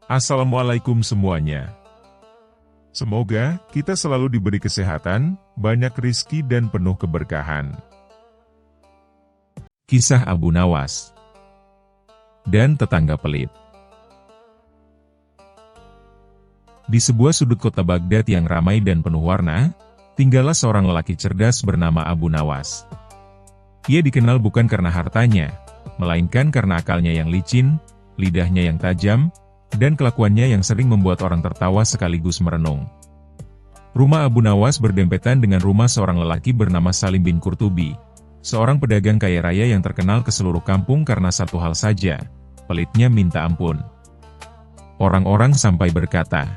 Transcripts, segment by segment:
Assalamualaikum semuanya. Semoga kita selalu diberi kesehatan, banyak rizki dan penuh keberkahan. Kisah Abu Nawas dan tetangga pelit. Di sebuah sudut kota Baghdad yang ramai dan penuh warna, tinggallah seorang lelaki cerdas bernama Abu Nawas. Ia dikenal bukan karena hartanya, melainkan karena akalnya yang licin, lidahnya yang tajam, dan kelakuannya yang sering membuat orang tertawa sekaligus merenung. Rumah Abu Nawas berdempetan dengan rumah seorang lelaki bernama Salim bin Qurtubi, seorang pedagang kaya raya yang terkenal ke seluruh kampung karena satu hal saja, pelitnya minta ampun. Orang-orang sampai berkata,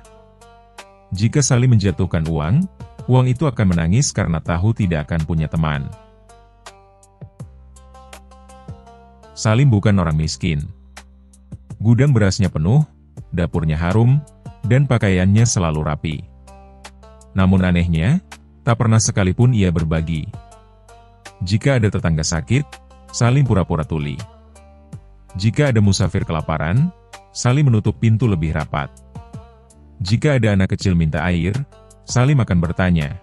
jika Salim menjatuhkan uang, uang itu akan menangis karena tahu tidak akan punya teman. Salim bukan orang miskin. Gudang berasnya penuh, dapurnya harum, dan pakaiannya selalu rapi. Namun anehnya, tak pernah sekalipun ia berbagi. Jika ada tetangga sakit, Salim pura-pura tuli. Jika ada musafir kelaparan, Salim menutup pintu lebih rapat. Jika ada anak kecil minta air, Salim akan bertanya,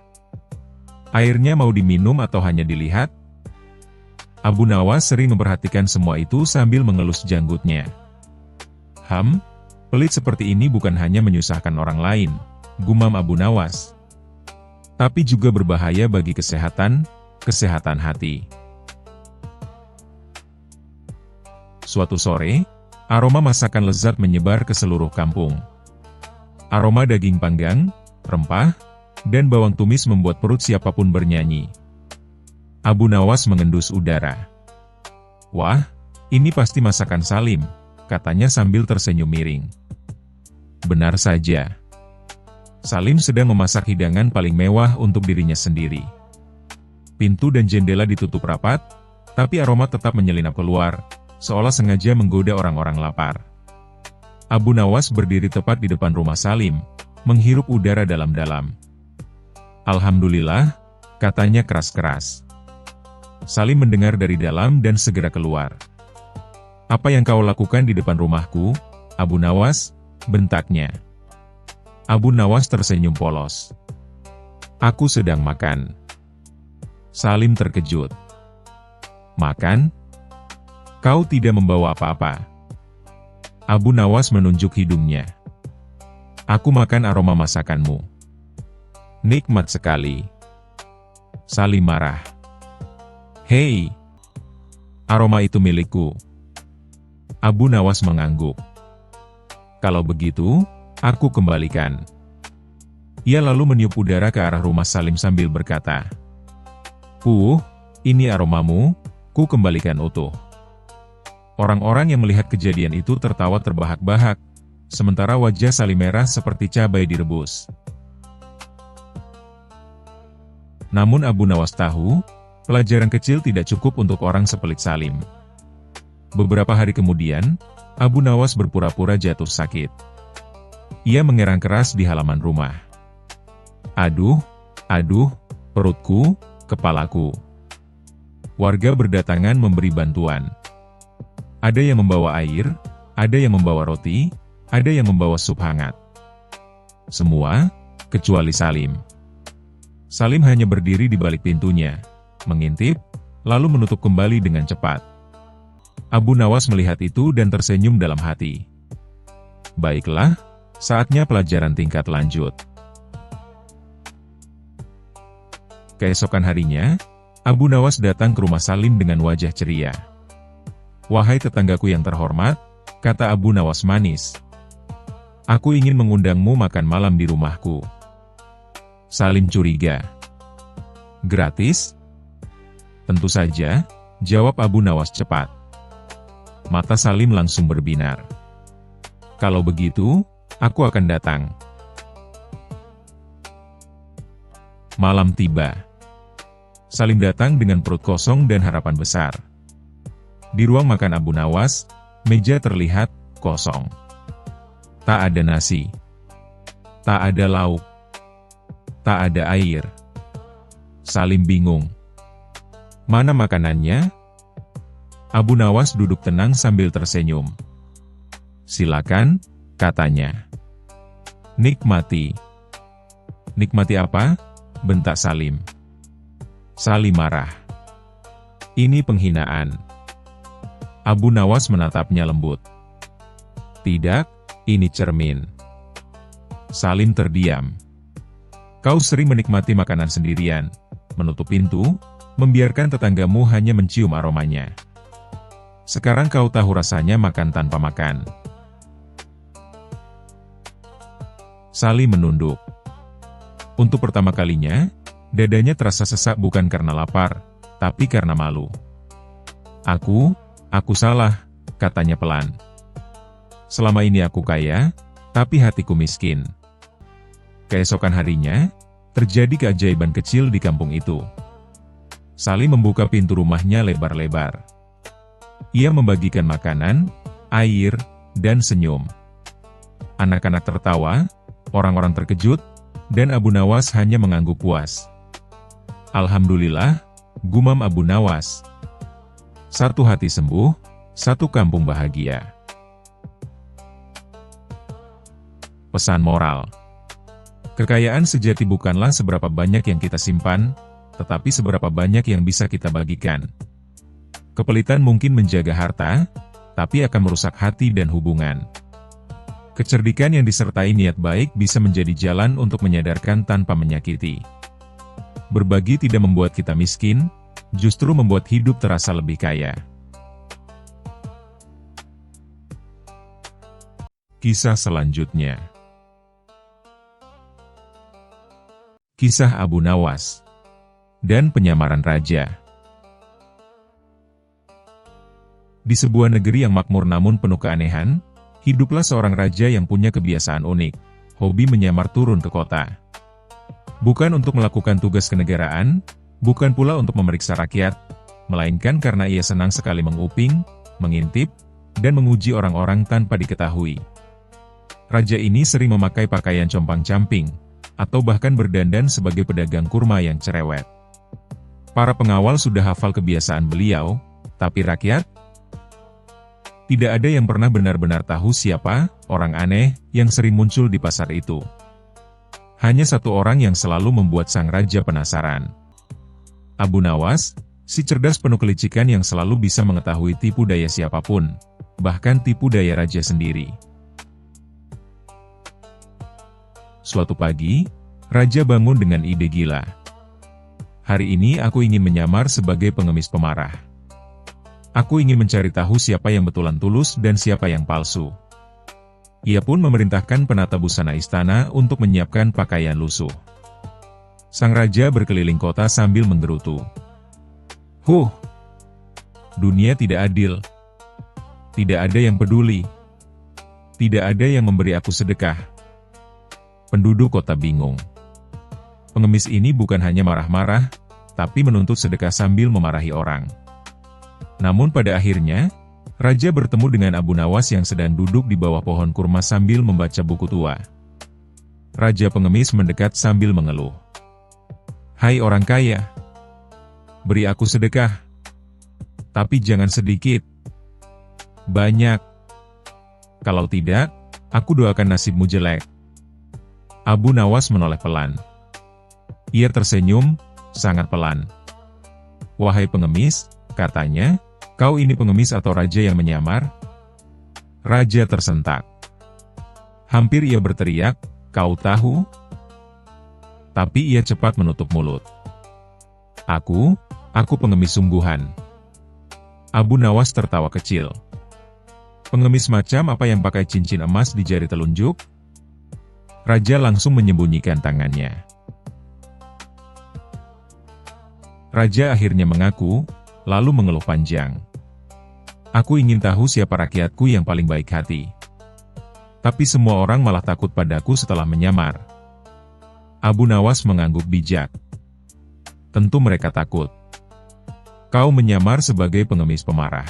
airnya mau diminum atau hanya dilihat? Abu Nawas sering memperhatikan semua itu sambil mengelus janggutnya. Pelit seperti ini bukan hanya menyusahkan orang lain, gumam Abu Nawas, tapi juga berbahaya bagi kesehatan hati. Suatu sore, aroma masakan lezat menyebar ke seluruh kampung. Aroma daging panggang, rempah, dan bawang tumis membuat perut siapapun bernyanyi. Abu Nawas mengendus udara. Wah, ini pasti masakan Salim, katanya sambil tersenyum miring. Benar saja. Salim sedang memasak hidangan paling mewah untuk dirinya sendiri. Pintu dan jendela ditutup rapat, tapi aroma tetap menyelinap keluar, seolah sengaja menggoda orang-orang lapar. Abu Nawas berdiri tepat di depan rumah Salim, menghirup udara dalam-dalam. Alhamdulillah, katanya keras-keras. Salim mendengar dari dalam dan segera keluar. Apa yang kau lakukan di depan rumahku, Abu Nawas? Bentaknya. Abu Nawas tersenyum polos. Aku sedang makan. Salim terkejut. Makan? Kau tidak membawa apa-apa. Abu Nawas menunjuk hidungnya. Aku makan aroma masakanmu. Nikmat sekali. Salim marah. Hei! Aroma itu milikku. Abu Nawas mengangguk. Kalau begitu, aku kembalikan. Ia lalu meniup udara ke arah rumah Salim sambil berkata, ini aromamu, ku kembalikan utuh. Orang-orang yang melihat kejadian itu tertawa terbahak-bahak, sementara wajah Salim merah seperti cabai direbus. Namun Abu Nawas tahu, pelajaran kecil tidak cukup untuk orang sepelit Salim. Beberapa hari kemudian, Abu Nawas berpura-pura jatuh sakit. Ia mengerang keras di halaman rumah. Aduh, perutku, kepalaku. Warga berdatangan memberi bantuan. Ada yang membawa air, ada yang membawa roti, ada yang membawa sup hangat. Semua, kecuali Salim. Salim hanya berdiri di balik pintunya, mengintip, lalu menutup kembali dengan cepat. Abu Nawas melihat itu dan tersenyum dalam hati. Baiklah, saatnya pelajaran tingkat lanjut. Keesokan harinya, Abu Nawas datang ke rumah Salim dengan wajah ceria. Wahai tetanggaku yang terhormat, kata Abu Nawas manis. Aku ingin mengundangmu makan malam di rumahku. Salim curiga. Gratis? Tentu saja, jawab Abu Nawas cepat. Mata Salim langsung berbinar. Kalau begitu, aku akan datang. Malam tiba. Salim datang dengan perut kosong dan harapan besar. Di ruang makan Abu Nawas, meja terlihat kosong. Tak ada nasi. Tak ada lauk. Tak ada air. Salim bingung. Mana makanannya? Abu Nawas duduk tenang sambil tersenyum. Silakan, katanya. Nikmati. Nikmati apa? Bentak Salim. Salim marah. Ini penghinaan. Abu Nawas menatapnya lembut. Tidak, ini cermin. Salim terdiam. Kau sering menikmati makanan sendirian, menutup pintu, membiarkan tetanggamu hanya mencium aromanya. Sekarang kau tahu rasanya makan tanpa makan. Salim menunduk. Untuk pertama kalinya, dadanya terasa sesak bukan karena lapar, tapi karena malu. Aku salah, katanya pelan. Selama ini aku kaya, tapi hatiku miskin. Keesokan harinya, terjadi keajaiban kecil di kampung itu. Salim membuka pintu rumahnya lebar-lebar. Ia membagikan makanan, air, dan senyum. Anak-anak tertawa, orang-orang terkejut, dan Abu Nawas hanya mengangguk puas. Alhamdulillah, gumam Abu Nawas. Satu hati sembuh, satu kampung bahagia. Pesan moral. Kekayaan sejati bukanlah seberapa banyak yang kita simpan, tetapi seberapa banyak yang bisa kita bagikan. Kepelitan mungkin menjaga harta, tapi akan merusak hati dan hubungan. Kecerdikan yang disertai niat baik bisa menjadi jalan untuk menyadarkan tanpa menyakiti. Berbagi tidak membuat kita miskin, justru membuat hidup terasa lebih kaya. Kisah selanjutnya. Kisah Abu Nawas dan penyamaran raja. Di sebuah negeri yang makmur namun penuh keanehan, hiduplah seorang raja yang punya kebiasaan unik, hobi menyamar turun ke kota. Bukan untuk melakukan tugas kenegaraan, bukan pula untuk memeriksa rakyat, melainkan karena ia senang sekali menguping, mengintip, dan menguji orang-orang tanpa diketahui. Raja ini sering memakai pakaian compang-camping, atau bahkan berdandan sebagai pedagang kurma yang cerewet. Para pengawal sudah hafal kebiasaan beliau, tapi rakyat? Tidak ada yang pernah benar-benar tahu siapa orang aneh yang sering muncul di pasar itu. Hanya satu orang yang selalu membuat sang raja penasaran. Abu Nawas, si cerdas penuh kelicikan yang selalu bisa mengetahui tipu daya siapapun, bahkan tipu daya raja sendiri. Suatu pagi, raja bangun dengan ide gila. Hari ini aku ingin menyamar sebagai pengemis pemarah. Aku ingin mencari tahu siapa yang betulan tulus dan siapa yang palsu. Ia pun memerintahkan penata busana istana untuk menyiapkan pakaian lusuh. Sang raja berkeliling kota sambil menggerutu. Dunia tidak adil. Tidak ada yang peduli. Tidak ada yang memberi aku sedekah. Penduduk kota bingung. Pengemis ini bukan hanya marah-marah, tapi menuntut sedekah sambil memarahi orang. Namun pada akhirnya, raja bertemu dengan Abu Nawas yang sedang duduk di bawah pohon kurma sambil membaca buku tua. Raja pengemis mendekat sambil mengeluh. Hai orang kaya, beri aku sedekah. Tapi jangan sedikit. Banyak. Kalau tidak, aku doakan nasibmu jelek. Abu Nawas menoleh pelan. Ia tersenyum, sangat pelan. Wahai pengemis, katanya, kau ini pengemis atau raja yang menyamar? Raja tersentak. Hampir ia berteriak, kau tahu? Tapi ia cepat menutup mulut. Aku pengemis sungguhan. Abu Nawas tertawa kecil. Pengemis macam apa yang pakai cincin emas di jari telunjuk? Raja langsung menyembunyikan tangannya. Raja akhirnya mengaku, lalu mengeluh panjang. Aku ingin tahu siapa rakyatku yang paling baik hati. Tapi semua orang malah takut padaku setelah menyamar. Abu Nawas mengangguk bijak. Tentu mereka takut. Kau menyamar sebagai pengemis pemarah.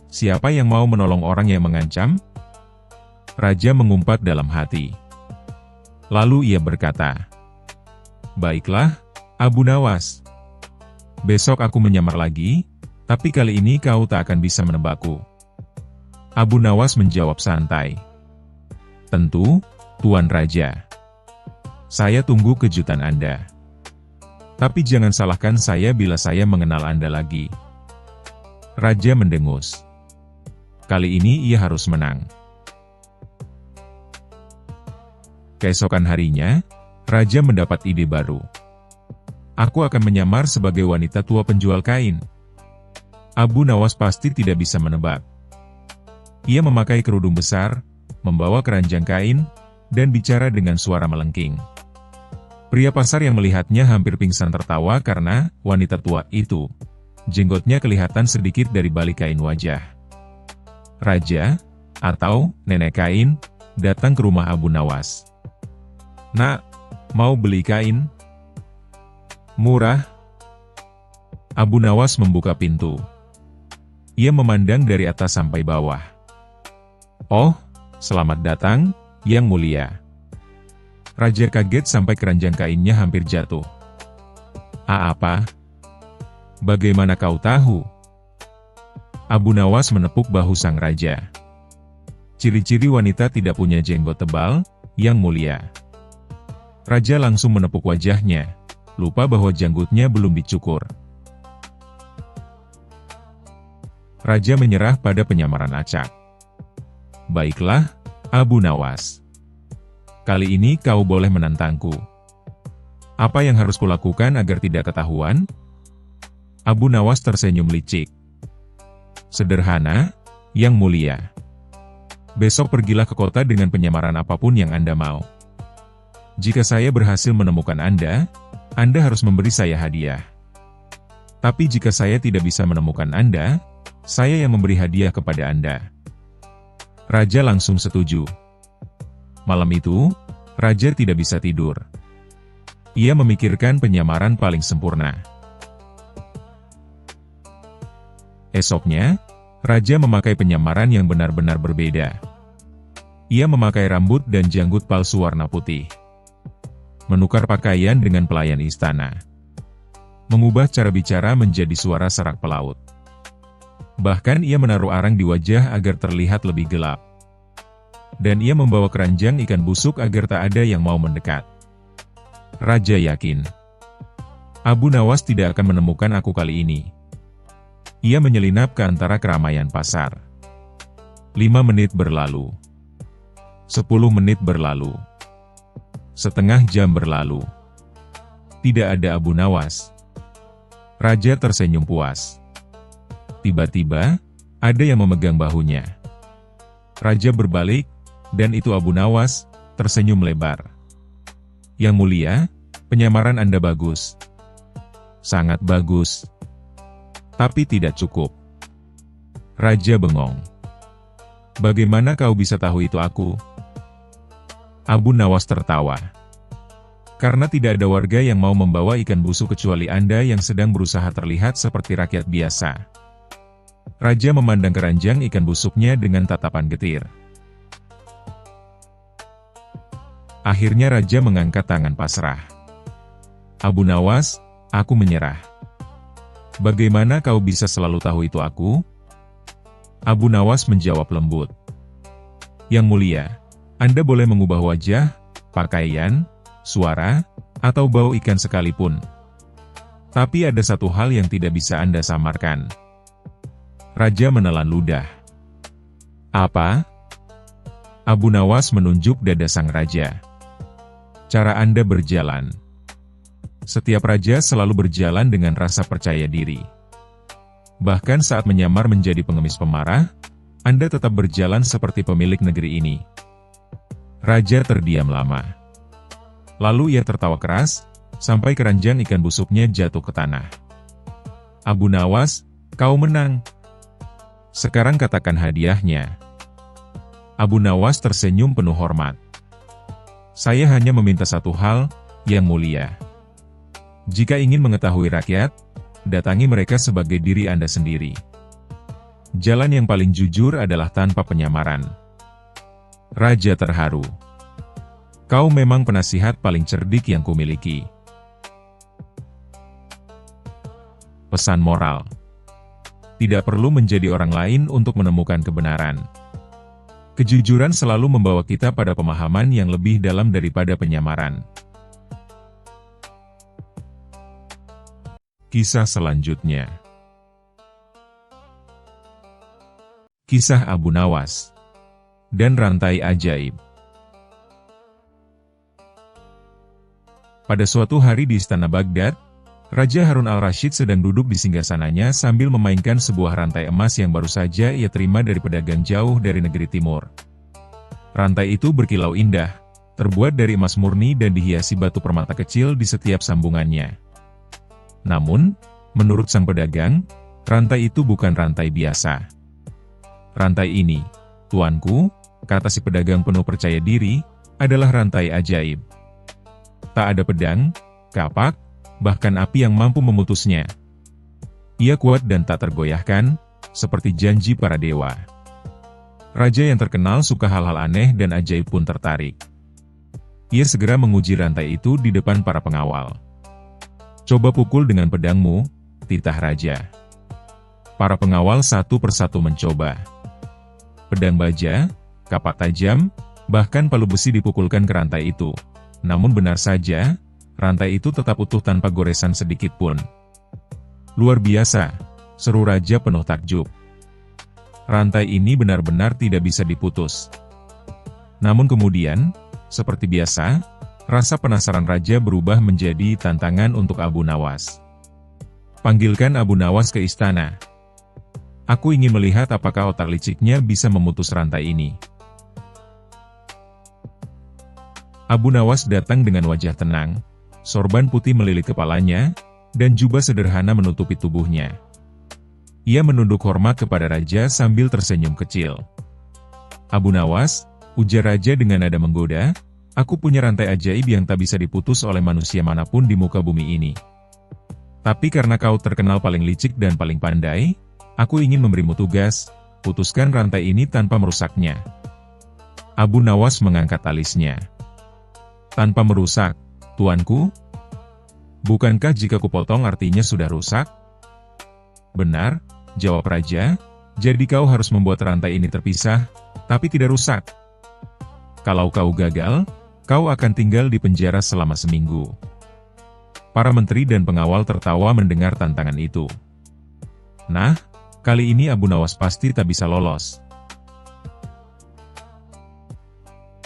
Siapa yang mau menolong orang yang mengancam? Raja mengumpat dalam hati. Lalu ia berkata, baiklah, Abu Nawas. Besok aku menyamar lagi, tapi kali ini kau tak akan bisa menebakku. Abu Nawas menjawab santai. Tentu, Tuan Raja. Saya tunggu kejutan Anda. Tapi jangan salahkan saya bila saya mengenal Anda lagi. Raja mendengus. Kali ini ia harus menang. Keesokan harinya, Raja mendapat ide baru. Aku akan menyamar sebagai wanita tua penjual kain. Abu Nawas pasti tidak bisa menebak. Ia memakai kerudung besar, membawa keranjang kain, dan bicara dengan suara melengking. Pria pasar yang melihatnya hampir pingsan tertawa karena wanita tua itu. Jenggotnya kelihatan sedikit dari balik kain wajah. Raja, atau nenek kain, datang ke rumah Abu Nawas. Nak, mau beli kain? Murah. Abu Nawas membuka pintu. Ia memandang dari atas sampai bawah. Oh, selamat datang, Yang Mulia. Raja kaget sampai keranjang kainnya hampir jatuh. Apa? Bagaimana kau tahu? Abu Nawas menepuk bahu sang raja. Ciri-ciri wanita tidak punya jenggot tebal, Yang Mulia. Raja langsung menepuk wajahnya, lupa bahwa janggutnya belum dicukur. Raja menyerah pada penyamaran acak. Baiklah, Abu Nawas. Kali ini kau boleh menantangku. Apa yang harus kulakukan agar tidak ketahuan? Abu Nawas tersenyum licik. Sederhana, Yang Mulia. Besok pergilah ke kota dengan penyamaran apapun yang Anda mau. Jika saya berhasil menemukan Anda harus memberi saya hadiah. Tapi jika saya tidak bisa menemukan Anda, saya yang memberi hadiah kepada Anda. Raja langsung setuju. Malam itu, Raja tidak bisa tidur. Ia memikirkan penyamaran paling sempurna. Esoknya, Raja memakai penyamaran yang benar-benar berbeda. Ia memakai rambut dan janggut palsu warna putih. Menukar pakaian dengan pelayan istana. Mengubah cara bicara menjadi suara serak pelaut. Bahkan ia menaruh arang di wajah agar terlihat lebih gelap. Dan ia membawa keranjang ikan busuk agar tak ada yang mau mendekat. Raja yakin. Abu Nawas tidak akan menemukan aku kali ini. Ia menyelinap ke antara keramaian pasar. 5 menit berlalu. 10 menit berlalu. Setengah jam berlalu. Tidak ada Abu Nawas. Raja tersenyum puas. Tiba-tiba, ada yang memegang bahunya. Raja berbalik, dan itu Abu Nawas, tersenyum lebar. Yang Mulia, penyamaran Anda bagus. Sangat bagus. Tapi tidak cukup. Raja bengong. Bagaimana kau bisa tahu itu aku? Abu Nawas tertawa. Karena tidak ada warga yang mau membawa ikan busuk kecuali Anda yang sedang berusaha terlihat seperti rakyat biasa. Raja memandang keranjang ikan busuknya dengan tatapan getir. Akhirnya Raja mengangkat tangan pasrah. Abu Nawas, aku menyerah. Bagaimana kau bisa selalu tahu itu aku? Abu Nawas menjawab lembut. Yang Mulia, Anda boleh mengubah wajah, pakaian, suara, atau bau ikan sekalipun. Tapi ada satu hal yang tidak bisa Anda samarkan. Raja menelan ludah. Apa? Abu Nawas menunjuk dada sang raja. Cara Anda berjalan. Setiap raja selalu berjalan dengan rasa percaya diri. Bahkan saat menyamar menjadi pengemis pemarah, Anda tetap berjalan seperti pemilik negeri ini. Raja terdiam lama. Lalu ia tertawa keras, sampai keranjang ikan busuknya jatuh ke tanah. Abu Nawas, kau menang. Sekarang katakan hadiahnya. Abu Nawas tersenyum penuh hormat. Saya hanya meminta satu hal, Yang Mulia. Jika ingin mengetahui rakyat, datangi mereka sebagai diri Anda sendiri. Jalan yang paling jujur adalah tanpa penyamaran. Raja terharu. Kau memang penasihat paling cerdik yang kumiliki. Pesan moral. Tidak perlu menjadi orang lain untuk menemukan kebenaran. Kejujuran selalu membawa kita pada pemahaman yang lebih dalam daripada penyamaran. Kisah selanjutnya. Kisah Abu Nawas dan Rantai Ajaib. Pada suatu hari di Istana Baghdad, Raja Harun al-Rasyid sedang duduk di singgasananya sambil memainkan sebuah rantai emas yang baru saja ia terima dari pedagang jauh dari negeri timur. Rantai itu berkilau indah, terbuat dari emas murni dan dihiasi batu permata kecil di setiap sambungannya. Namun, menurut sang pedagang, rantai itu bukan rantai biasa. Rantai ini, tuanku, kata si pedagang penuh percaya diri, adalah rantai ajaib. Tak ada pedang, kapak, bahkan api yang mampu memutusnya. Ia kuat dan tak tergoyahkan, seperti janji para dewa. Raja yang terkenal suka hal-hal aneh dan ajaib pun tertarik. Ia segera menguji rantai itu di depan para pengawal. Coba pukul dengan pedangmu, titah raja. Para pengawal satu persatu mencoba. Pedang baja, kapak tajam, bahkan palu besi dipukulkan ke rantai itu. Namun benar saja, rantai itu tetap utuh tanpa goresan sedikit pun. Luar biasa, seru raja penuh takjub. Rantai ini benar-benar tidak bisa diputus. Namun kemudian, seperti biasa, rasa penasaran raja berubah menjadi tantangan untuk Abu Nawas. Panggilkan Abu Nawas ke istana. Aku ingin melihat apakah otak liciknya bisa memutus rantai ini. Abu Nawas datang dengan wajah tenang, sorban putih melilit kepalanya, dan jubah sederhana menutupi tubuhnya. Ia menunduk hormat kepada raja sambil tersenyum kecil. Abu Nawas, ujar raja dengan nada menggoda, aku punya rantai ajaib yang tak bisa diputus oleh manusia manapun di muka bumi ini. Tapi karena kau terkenal paling licik dan paling pandai, aku ingin memberimu tugas, putuskan rantai ini tanpa merusaknya. Abu Nawas mengangkat alisnya. Tanpa merusak, tuanku? Bukankah jika kupotong artinya sudah rusak? Benar, jawab raja, jadi kau harus membuat rantai ini terpisah, tapi tidak rusak. Kalau kau gagal, kau akan tinggal di penjara selama seminggu. Para menteri dan pengawal tertawa mendengar tantangan itu. Nah, kali ini Abu Nawas pasti tak bisa lolos.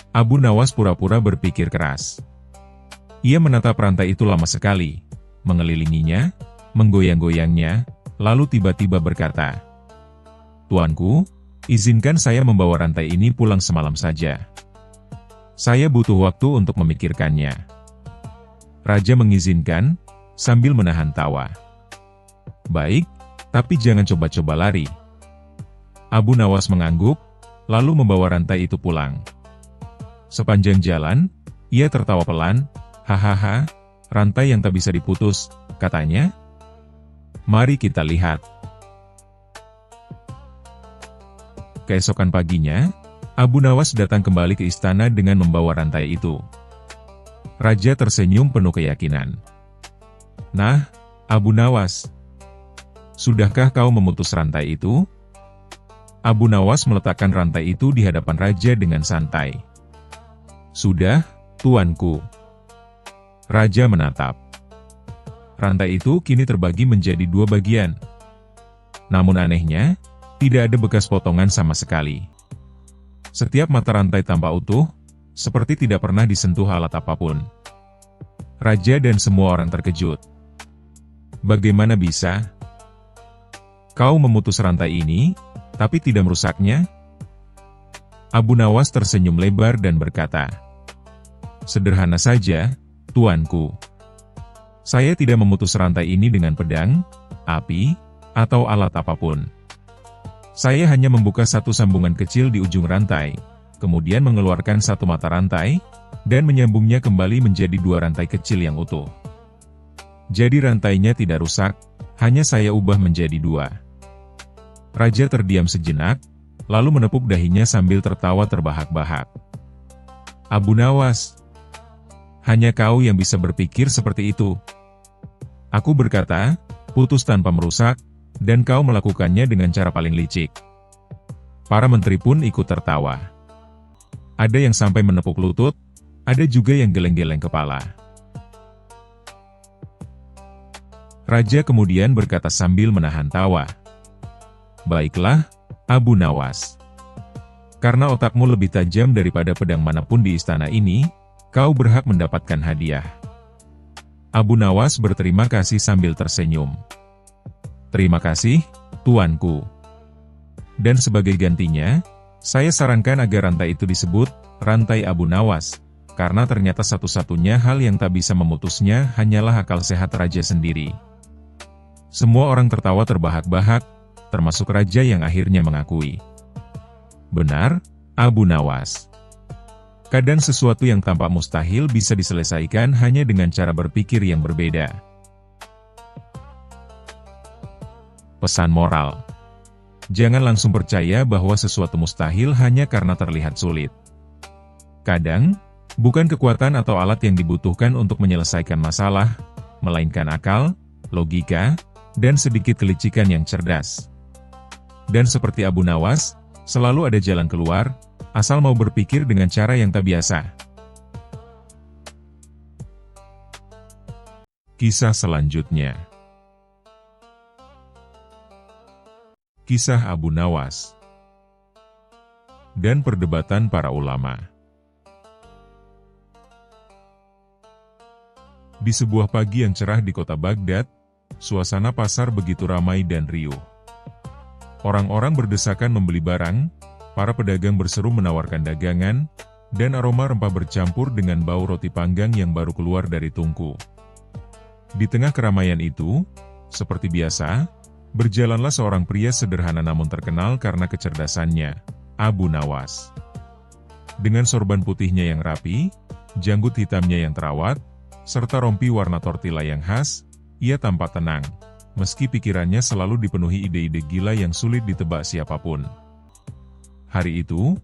Abu Nawas pura-pura berpikir keras. Ia menatap rantai itu lama sekali, mengelilinginya, menggoyang-goyangnya, lalu tiba-tiba berkata, Tuanku, izinkan saya membawa rantai ini pulang semalam saja. Saya butuh waktu untuk memikirkannya. Raja mengizinkan, sambil menahan tawa. Baik, tapi jangan coba-coba lari. Abu Nawas mengangguk, lalu membawa rantai itu pulang. Sepanjang jalan, ia tertawa pelan, hahaha, rantai yang tak bisa diputus, katanya. Mari kita lihat. Keesokan paginya, Abu Nawas datang kembali ke istana dengan membawa rantai itu. Raja tersenyum penuh keyakinan. Nah, Abu Nawas, sudahkah kau memutus rantai itu? Abu Nawas meletakkan rantai itu di hadapan raja dengan santai. Sudah, tuanku. Raja menatap. Rantai itu kini terbagi menjadi dua bagian. Namun anehnya, tidak ada bekas potongan sama sekali. Setiap mata rantai tampak utuh, seperti tidak pernah disentuh alat apapun. Raja dan semua orang terkejut. Bagaimana bisa? Kau memutus rantai ini, tapi tidak merusaknya? Abu Nawas tersenyum lebar dan berkata, sederhana saja, tuanku. Saya tidak memutus rantai ini dengan pedang, api, atau alat apapun. Saya hanya membuka satu sambungan kecil di ujung rantai, kemudian mengeluarkan satu mata rantai, dan menyambungnya kembali menjadi dua rantai kecil yang utuh. Jadi rantainya tidak rusak, hanya saya ubah menjadi dua. Raja terdiam sejenak, lalu menepuk dahinya sambil tertawa terbahak-bahak. Abu Nawas, hanya kau yang bisa berpikir seperti itu. Aku berkata, putus tanpa merusak, dan kau melakukannya dengan cara paling licik. Para menteri pun ikut tertawa. Ada yang sampai menepuk lutut, ada juga yang geleng-geleng kepala. Raja kemudian berkata sambil menahan tawa. "Baiklah, Abu Nawas. Karena otakmu lebih tajam daripada pedang manapun di istana ini, kau berhak mendapatkan hadiah." Abu Nawas berterima kasih sambil tersenyum. "Terima kasih, tuanku. Dan sebagai gantinya, saya sarankan agar rantai itu disebut rantai Abu Nawas, karena ternyata satu-satunya hal yang tak bisa memutusnya hanyalah akal sehat raja sendiri." Semua orang tertawa terbahak-bahak, termasuk raja yang akhirnya mengakui. "Benar, Abu Nawas. Kadang sesuatu yang tampak mustahil bisa diselesaikan hanya dengan cara berpikir yang berbeda." Pesan moral: jangan langsung percaya bahwa sesuatu mustahil hanya karena terlihat sulit. Kadang, bukan kekuatan atau alat yang dibutuhkan untuk menyelesaikan masalah, melainkan akal, logika, dan sedikit kelicikan yang cerdas. Dan seperti Abu Nawas, selalu ada jalan keluar, asal mau berpikir dengan cara yang tak biasa. Kisah selanjutnya. Kisah Abu Nawas dan perdebatan para ulama. Di sebuah pagi yang cerah di kota Baghdad, suasana pasar begitu ramai dan riuh. Orang-orang berdesakan membeli barang, para pedagang berseru menawarkan dagangan, dan aroma rempah bercampur dengan bau roti panggang yang baru keluar dari tungku. Di tengah keramaian itu, seperti biasa, berjalanlah seorang pria sederhana namun terkenal karena kecerdasannya, Abu Nawas. Dengan sorban putihnya yang rapi, janggut hitamnya yang terawat, serta rompi warna tortilla yang khas, ia tampak tenang, meski pikirannya selalu dipenuhi ide-ide gila yang sulit ditebak siapapun. Hari itu,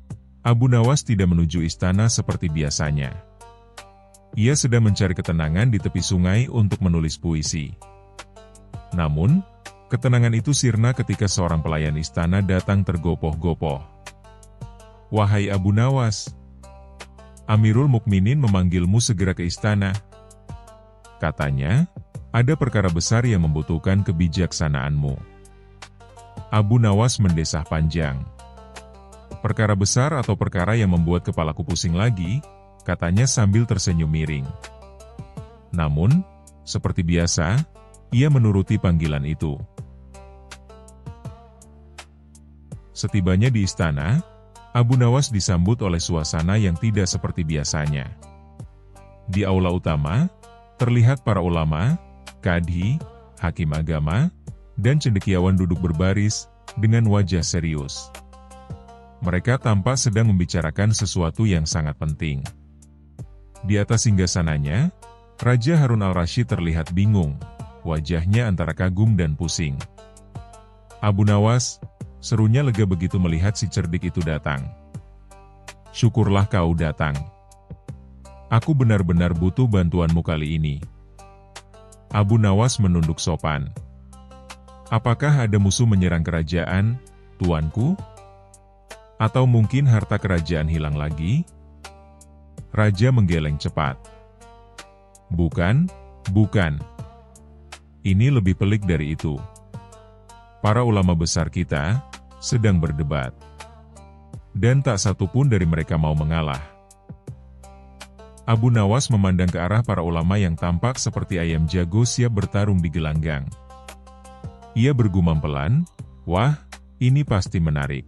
Abu Nawas tidak menuju istana seperti biasanya. Ia sedang mencari ketenangan di tepi sungai untuk menulis puisi. Namun, ketenangan itu sirna ketika seorang pelayan istana datang tergopoh-gopoh. "Wahai Abu Nawas, Amirul Mukminin memanggilmu segera ke istana. Katanya, ada perkara besar yang membutuhkan kebijaksanaanmu." Abu Nawas mendesah panjang. "Perkara besar atau perkara yang membuat kepalaku pusing lagi?" katanya sambil tersenyum miring. Namun, seperti biasa, ia menuruti panggilan itu. Setibanya di istana, Abu Nawas disambut oleh suasana yang tidak seperti biasanya. Di aula utama, terlihat para ulama, kadhi, hakim agama, dan cendekiawan duduk berbaris, dengan wajah serius. Mereka tampak sedang membicarakan sesuatu yang sangat penting. Di atas singgasananya, Raja Harun al-Rasyid terlihat bingung, wajahnya antara kagum dan pusing. "Abu Nawas," serunya lega begitu melihat si cerdik itu datang. "Syukurlah kau datang. Aku benar-benar butuh bantuanmu kali ini." Abu Nawas menunduk sopan. "Apakah ada musuh menyerang kerajaan, tuanku? Atau mungkin harta kerajaan hilang lagi?" Raja menggeleng cepat. Bukan. Ini lebih pelik dari itu. Para ulama besar kita sedang berdebat. Dan tak satu pun dari mereka mau mengalah." Abu Nawas memandang ke arah para ulama yang tampak seperti ayam jago siap bertarung di gelanggang. Ia bergumam pelan, "Wah, ini pasti menarik."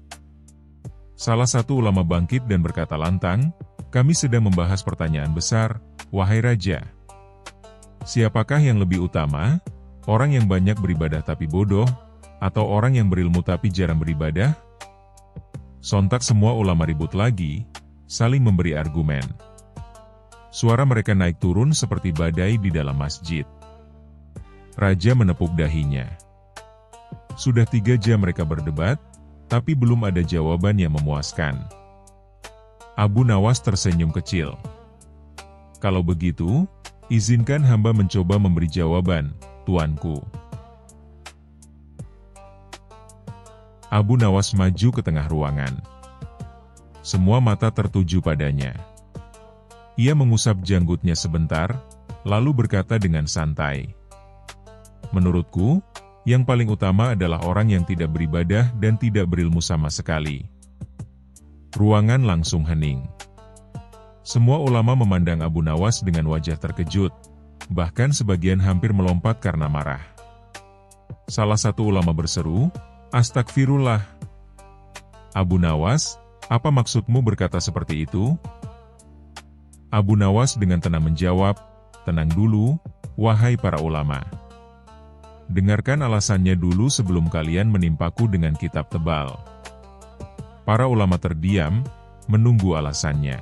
Salah satu ulama bangkit dan berkata lantang, "Kami sedang membahas pertanyaan besar, wahai Raja. Siapakah yang lebih utama, orang yang banyak beribadah tapi bodoh, atau orang yang berilmu tapi jarang beribadah?" Sontak semua ulama ribut lagi, saling memberi argumen. Suara mereka naik turun seperti badai di dalam masjid. Raja menepuk dahinya. Sudah 3 jam mereka berdebat, tapi belum ada jawaban yang memuaskan. Abu Nawas tersenyum kecil. "Kalau begitu, izinkan hamba mencoba memberi jawaban, tuanku." Abu Nawas maju ke tengah ruangan. Semua mata tertuju padanya. Ia mengusap janggutnya sebentar, lalu berkata dengan santai. Menurutku, yang paling utama adalah orang yang tidak beribadah dan tidak berilmu sama sekali. Ruangan langsung hening. Semua ulama memandang Abu Nawas dengan wajah terkejut, bahkan sebagian hampir melompat karena marah. Salah satu ulama berseru, "Astagfirullah. Abu Nawas, apa maksudmu berkata seperti itu?" Abu Nawas dengan tenang menjawab, "Tenang dulu, wahai para ulama. Dengarkan alasannya dulu sebelum kalian menimpaku dengan kitab tebal." Para ulama terdiam, menunggu alasannya.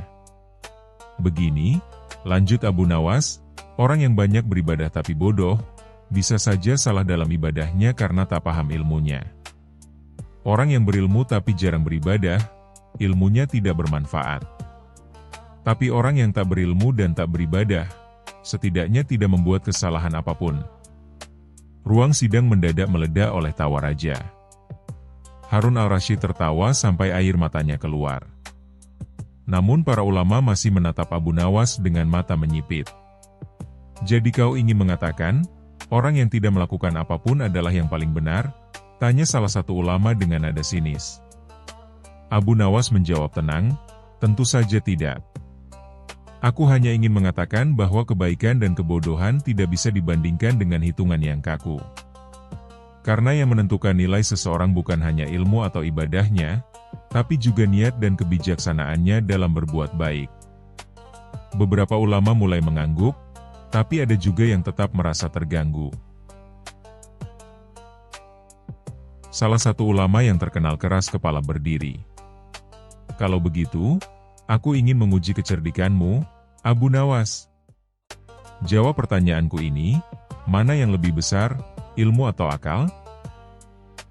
"Begini," lanjut Abu Nawas, "orang yang banyak beribadah tapi bodoh, bisa saja salah dalam ibadahnya karena tak paham ilmunya. Orang yang berilmu tapi jarang beribadah, ilmunya tidak bermanfaat. Tapi orang yang tak berilmu dan tak beribadah, setidaknya tidak membuat kesalahan apapun." Ruang sidang mendadak meledak oleh tawa raja. Harun al-Rasyid tertawa sampai air matanya keluar. Namun para ulama masih menatap Abu Nawas dengan mata menyipit. "Jadi kau ingin mengatakan, orang yang tidak melakukan apapun adalah yang paling benar?" tanya salah satu ulama dengan nada sinis. Abu Nawas menjawab tenang, "Tentu saja tidak. Aku hanya ingin mengatakan bahwa kebaikan dan kebodohan tidak bisa dibandingkan dengan hitungan yang kaku. Karena yang menentukan nilai seseorang bukan hanya ilmu atau ibadahnya, tapi juga niat dan kebijaksanaannya dalam berbuat baik." Beberapa ulama mulai mengangguk, tapi ada juga yang tetap merasa terganggu. Salah satu ulama yang terkenal keras kepala berdiri. "Kalau begitu, aku ingin menguji kecerdikanmu, Abu Nawas. Jawab pertanyaanku ini, mana yang lebih besar, ilmu atau akal?"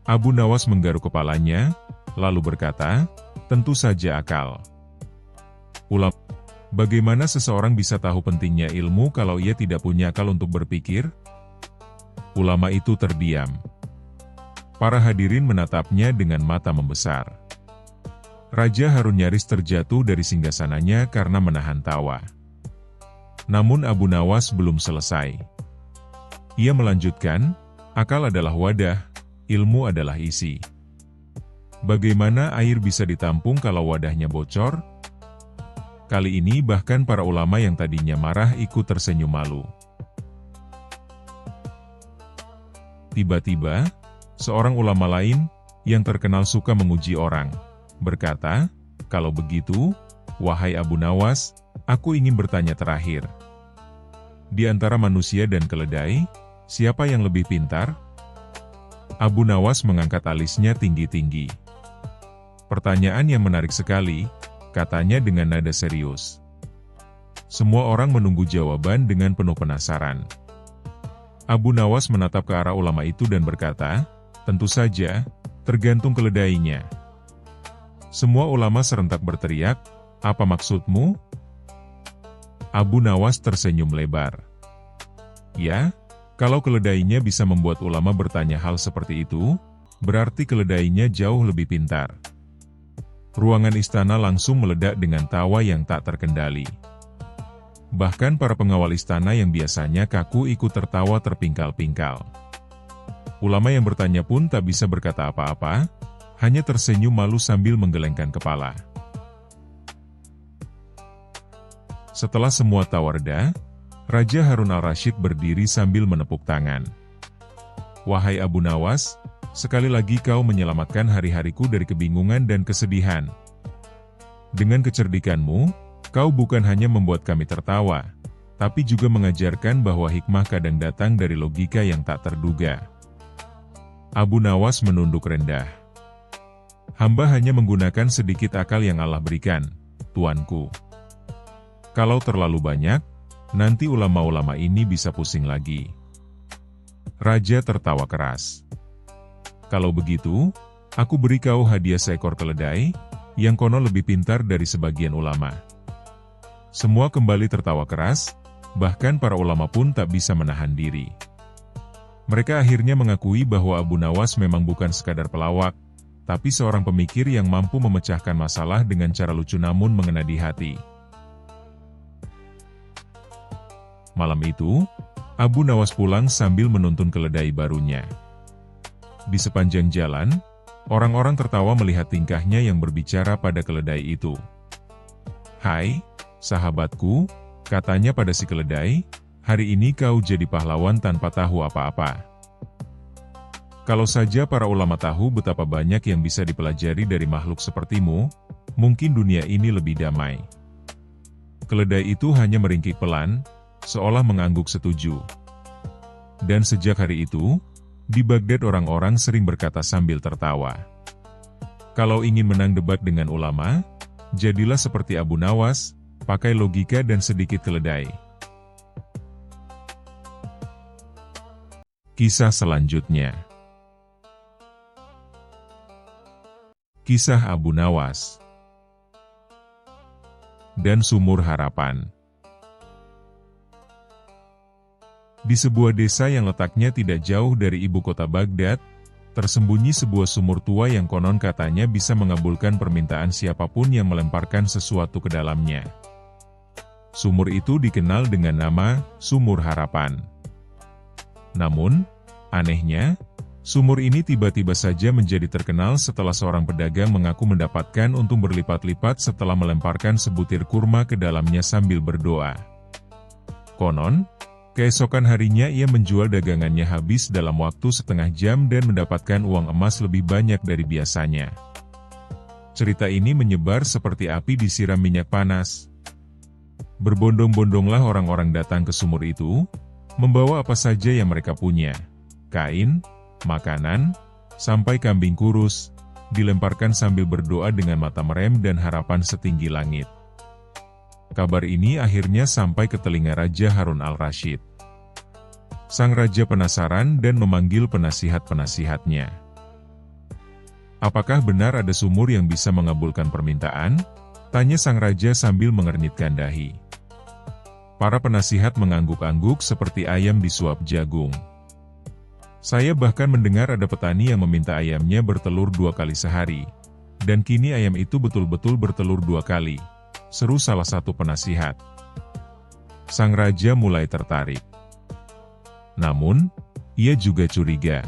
Abu Nawas menggaruk kepalanya, lalu berkata, "Tentu saja akal." Ulama, bagaimana seseorang bisa tahu pentingnya ilmu kalau ia tidak punya akal untuk berpikir? Ulama itu terdiam. Para hadirin menatapnya dengan mata membesar. Raja Harun nyaris terjatuh dari singgasananya karena menahan tawa. Namun Abu Nawas belum selesai. Ia melanjutkan, "Akal adalah wadah, ilmu adalah isi. Bagaimana air bisa ditampung kalau wadahnya bocor?" Kali ini bahkan para ulama yang tadinya marah ikut tersenyum malu. Tiba-tiba, seorang ulama lain, yang terkenal suka menguji orang, berkata, "Kalau begitu, wahai Abu Nawas, aku ingin bertanya terakhir. Di antara manusia dan keledai, siapa yang lebih pintar?" Abu Nawas mengangkat alisnya tinggi-tinggi. "Pertanyaan yang menarik sekali," katanya dengan nada serius. Semua orang menunggu jawaban dengan penuh penasaran. Abu Nawas menatap ke arah ulama itu dan berkata, "Tentu saja, tergantung keledainya." Semua ulama serentak berteriak, "Apa maksudmu?" Abu Nawas tersenyum lebar. "Ya, kalau keledainya bisa membuat ulama bertanya hal seperti itu, berarti keledainya jauh lebih pintar." Ruangan istana langsung meledak dengan tawa yang tak terkendali. Bahkan para pengawal istana yang biasanya kaku ikut tertawa terpingkal-pingkal. Ulama yang bertanya pun tak bisa berkata apa-apa, hanya tersenyum malu sambil menggelengkan kepala. Setelah semua tawa reda, Raja Harun al-Rasyid berdiri sambil menepuk tangan. "Wahai Abu Nawas, sekali lagi kau menyelamatkan hari-hariku dari kebingungan dan kesedihan. Dengan kecerdikanmu, kau bukan hanya membuat kami tertawa, tapi juga mengajarkan bahwa hikmah kadang datang dari logika yang tak terduga." Abu Nawas menunduk rendah. "Hamba hanya menggunakan sedikit akal yang Allah berikan, tuanku. Kalau terlalu banyak, nanti ulama-ulama ini bisa pusing lagi." Raja tertawa keras. "Kalau begitu, aku beri kau hadiah seekor keledai, yang konon lebih pintar dari sebagian ulama." Semua kembali tertawa keras, bahkan para ulama pun tak bisa menahan diri. Mereka akhirnya mengakui bahwa Abu Nawas memang bukan sekadar pelawak, tapi seorang pemikir yang mampu memecahkan masalah dengan cara lucu namun mengena di hati. Malam itu, Abu Nawas pulang sambil menuntun keledai barunya. Di sepanjang jalan, orang-orang tertawa melihat tingkahnya yang berbicara pada keledai itu. "Hai, sahabatku," katanya pada si keledai, "hari ini kau jadi pahlawan tanpa tahu apa-apa. Kalau saja para ulama tahu betapa banyak yang bisa dipelajari dari makhluk sepertimu, mungkin dunia ini lebih damai." Keledai itu hanya meringkik pelan, seolah mengangguk setuju. Dan sejak hari itu, di Baghdad orang-orang sering berkata sambil tertawa, "Kalau ingin menang debat dengan ulama, jadilah seperti Abu Nawas, pakai logika dan sedikit keledai." Kisah selanjutnya. Kisah Abu Nawas dan Sumur Harapan. Di sebuah desa yang letaknya tidak jauh dari ibu kota Baghdad, tersembunyi sebuah sumur tua yang konon katanya bisa mengabulkan permintaan siapapun yang melemparkan sesuatu ke dalamnya. Sumur itu dikenal dengan nama Sumur Harapan. Namun, anehnya, sumur ini tiba-tiba saja menjadi terkenal setelah seorang pedagang mengaku mendapatkan untung berlipat-lipat setelah melemparkan sebutir kurma ke dalamnya sambil berdoa. Konon, keesokan harinya ia menjual dagangannya habis dalam waktu setengah jam dan mendapatkan uang emas lebih banyak dari biasanya. Cerita ini menyebar seperti api disiram minyak panas. Berbondong-bondonglah orang-orang datang ke sumur itu, membawa apa saja yang mereka punya, kain, makanan, sampai kambing kurus, dilemparkan sambil berdoa dengan mata merem dan harapan setinggi langit. Kabar ini akhirnya sampai ke telinga Raja Harun al-Rasyid. Sang raja penasaran dan memanggil penasihat-penasihatnya. "Apakah benar ada sumur yang bisa mengabulkan permintaan?" tanya sang raja sambil mengernyitkan dahi. Para penasihat mengangguk-angguk seperti ayam disuap jagung. "Saya bahkan mendengar ada petani yang meminta ayamnya bertelur 2 kali sehari, dan kini ayam itu betul-betul bertelur 2 kali. Seru salah satu penasihat. Sang raja mulai tertarik. Namun, ia juga curiga.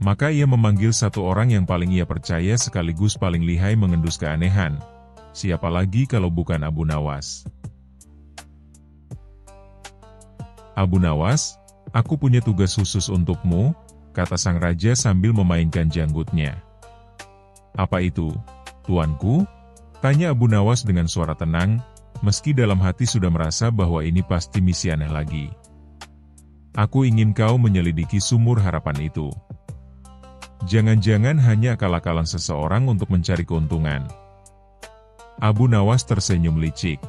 Maka ia memanggil satu orang yang paling ia percaya sekaligus paling lihai mengendus keanehan. Siapa lagi kalau bukan Abu Nawas? "Abu Nawas, aku punya tugas khusus untukmu," kata sang raja sambil memainkan janggutnya. "Apa itu, tuanku?" tanya Abu Nawas dengan suara tenang, meski dalam hati sudah merasa bahwa ini pasti misi aneh lagi. "Aku ingin kau menyelidiki sumur harapan itu. Jangan-jangan hanya akal-akalan seseorang untuk mencari keuntungan." Abu Nawas tersenyum licik.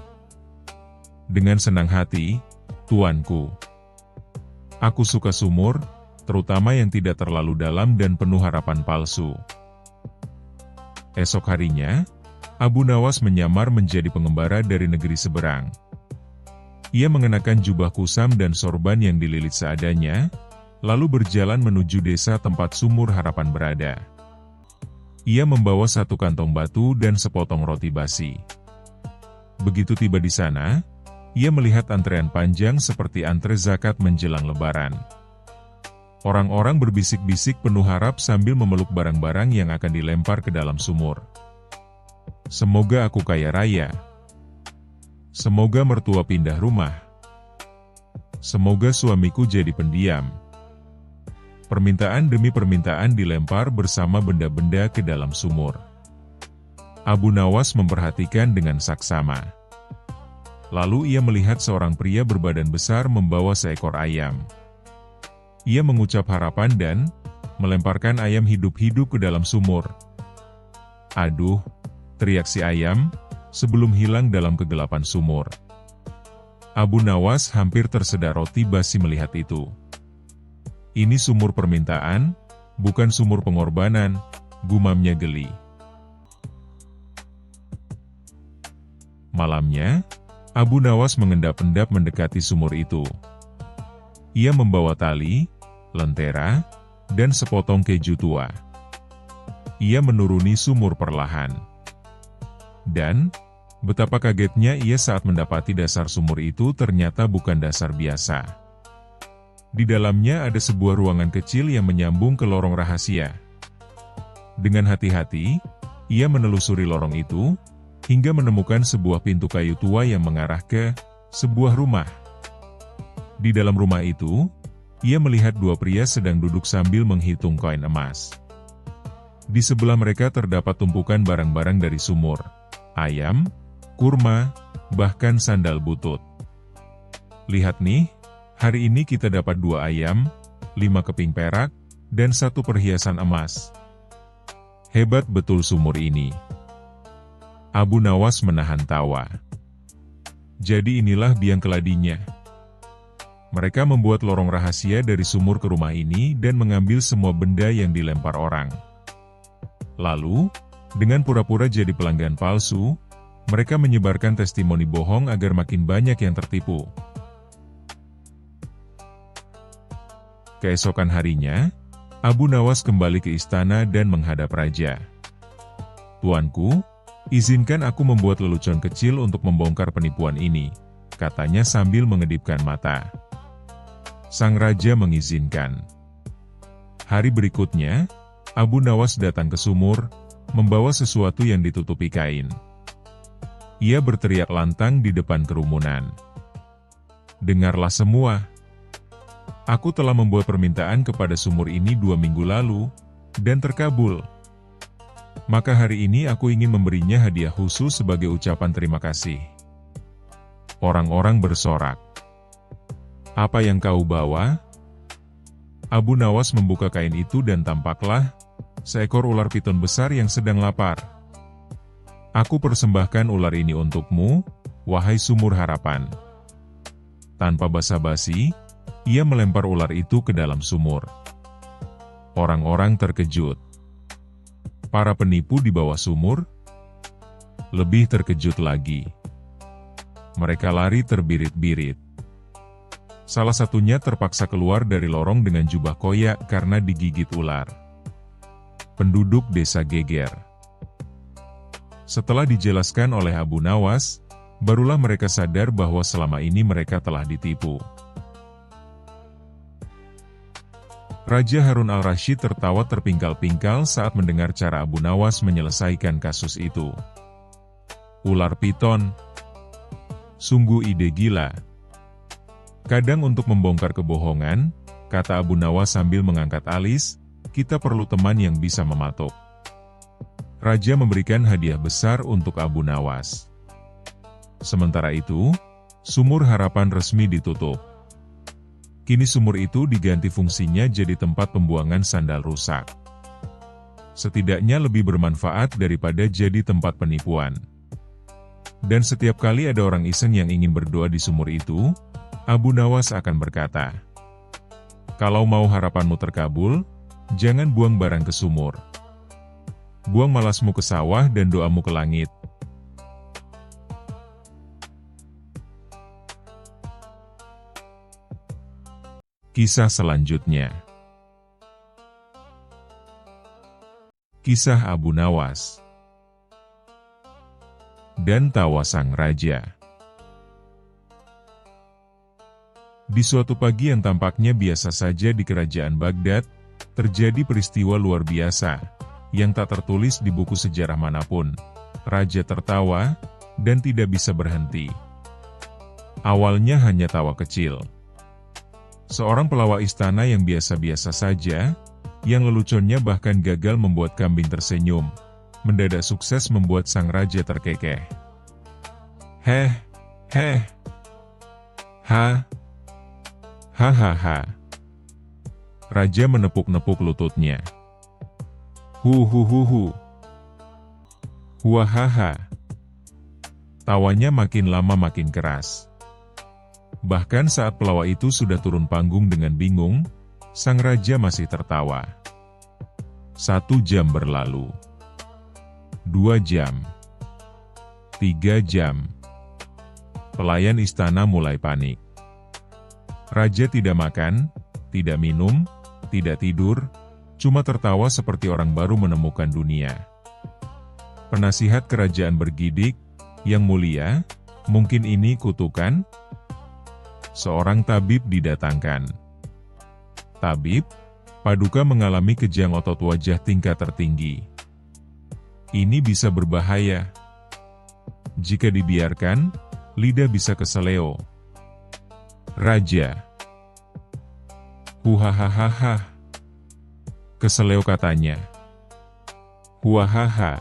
"Dengan senang hati, tuanku. Aku suka sumur, terutama yang tidak terlalu dalam dan penuh harapan palsu." Esok harinya, Abu Nawas menyamar menjadi pengembara dari negeri seberang. Ia mengenakan jubah kusam dan sorban yang dililit seadanya, lalu berjalan menuju desa tempat sumur harapan berada. Ia membawa 1 kantong batu dan sepotong roti basi. Begitu tiba di sana, ia melihat antrean panjang seperti antre zakat menjelang lebaran. Orang-orang berbisik-bisik penuh harap sambil memeluk barang-barang yang akan dilempar ke dalam sumur. "Semoga aku kaya raya. Semoga mertua pindah rumah. Semoga suamiku jadi pendiam." Permintaan demi permintaan dilempar bersama benda-benda ke dalam sumur. Abu Nawas memperhatikan dengan saksama. Lalu ia melihat seorang pria berbadan besar membawa seekor ayam. Ia mengucap harapan dan melemparkan ayam hidup-hidup ke dalam sumur. "Aduh!" teriak si ayam, sebelum hilang dalam kegelapan sumur. Abu Nawas hampir tersedak roti basi melihat itu. "Ini sumur permintaan, bukan sumur pengorbanan," gumamnya geli. Malamnya, Abu Nawas mengendap-endap mendekati sumur itu. Ia membawa tali, lentera, dan sepotong keju tua. ia menuruni sumur perlahan. Dan, betapa kagetnya ia saat mendapati dasar sumur itu ternyata bukan dasar biasa. Di dalamnya ada sebuah ruangan kecil yang menyambung ke lorong rahasia. Dengan hati-hati, ia menelusuri lorong itu, hingga menemukan sebuah pintu kayu tua yang mengarah ke sebuah rumah. Di dalam rumah itu, ia melihat dua pria sedang duduk sambil menghitung koin emas. Di sebelah mereka terdapat tumpukan barang-barang dari sumur, ayam, kurma, bahkan sandal butut. Lihat nih, hari ini kita dapat 2 ayam, 5 keping perak, dan 1 perhiasan emas. Hebat betul sumur ini. Abu Nawas menahan tawa. Jadi inilah biang keladinya. Mereka membuat lorong rahasia dari sumur ke rumah ini dan mengambil semua benda yang dilempar orang. Lalu, dengan pura-pura jadi pelanggan palsu, mereka menyebarkan testimoni bohong agar makin banyak yang tertipu. Keesokan harinya, Abu Nawas kembali ke istana dan menghadap raja. "Tuanku, izinkan aku membuat lelucon kecil untuk membongkar penipuan ini," katanya sambil mengedipkan mata. Sang raja mengizinkan. Hari berikutnya, Abu Nawas datang ke sumur, membawa sesuatu yang ditutupi kain. Ia berteriak lantang di depan kerumunan. "Dengarlah semua. Aku telah membuat permintaan kepada sumur ini 2 minggu lalu, dan terkabul. Maka hari ini aku ingin memberinya hadiah khusus sebagai ucapan terima kasih." Orang-orang bersorak. "Apa yang kau bawa?" Abu Nawas membuka kain itu dan tampaklah seekor ular piton besar yang sedang lapar. "Aku persembahkan ular ini untukmu, wahai sumur harapan." Tanpa basa-basi, ia melempar ular itu ke dalam sumur. Orang-orang terkejut. Para penipu di bawah sumur lebih terkejut lagi. Mereka lari terbirit-birit. Salah satunya terpaksa keluar dari lorong dengan jubah koyak karena digigit ular. Penduduk desa geger. Setelah dijelaskan oleh Abu Nawas, barulah mereka sadar bahwa selama ini mereka telah ditipu. Raja Harun al-Rasyid tertawa terpingkal-pingkal saat mendengar cara Abu Nawas menyelesaikan kasus itu. Ular piton. Sungguh ide gila. Kadang untuk membongkar kebohongan, kata Abu Nawas sambil mengangkat alis, kita perlu teman yang bisa mematuk. Raja memberikan hadiah besar untuk Abu Nawas. Sementara itu, sumur harapan resmi ditutup. Kini sumur itu diganti fungsinya jadi tempat pembuangan sandal rusak. Setidaknya lebih bermanfaat daripada jadi tempat penipuan. Dan setiap kali ada orang iseng yang ingin berdoa di sumur itu, Abu Nawas akan berkata, "Kalau mau harapanmu terkabul, jangan buang barang ke sumur. Buang malasmu ke sawah dan doamu ke langit." Kisah selanjutnya. Kisah Abu Nawas dan tawa sang raja. Di suatu pagi yang tampaknya biasa saja di kerajaan Baghdad, terjadi peristiwa luar biasa, yang tak tertulis di buku sejarah manapun. Raja tertawa, dan tidak bisa berhenti. Awalnya hanya tawa kecil. Seorang pelawak istana yang biasa-biasa saja, yang leluconnya bahkan gagal membuat kambing tersenyum, mendadak sukses membuat sang raja terkekeh. "Heh, heh, ha, hahaha." Raja menepuk-nepuk lututnya. "Hu, huahaha." Tawanya makin lama makin keras. Bahkan saat pelawak itu sudah turun panggung dengan bingung, sang raja masih tertawa. 1 jam berlalu. 2 jam. 3 jam. Pelayan istana mulai panik. Raja tidak makan, tidak minum, tidak tidur, cuma tertawa seperti orang baru menemukan dunia. Penasihat kerajaan bergidik, "Yang mulia, mungkin ini kutukan?" Seorang tabib didatangkan. "Tabib?" Paduka mengalami kejang otot wajah tingkat tertinggi. "Ini bisa berbahaya. Jika dibiarkan, lidah bisa keseleo." Raja. "Huhahaha. Keseleo," katanya. "Huahaha."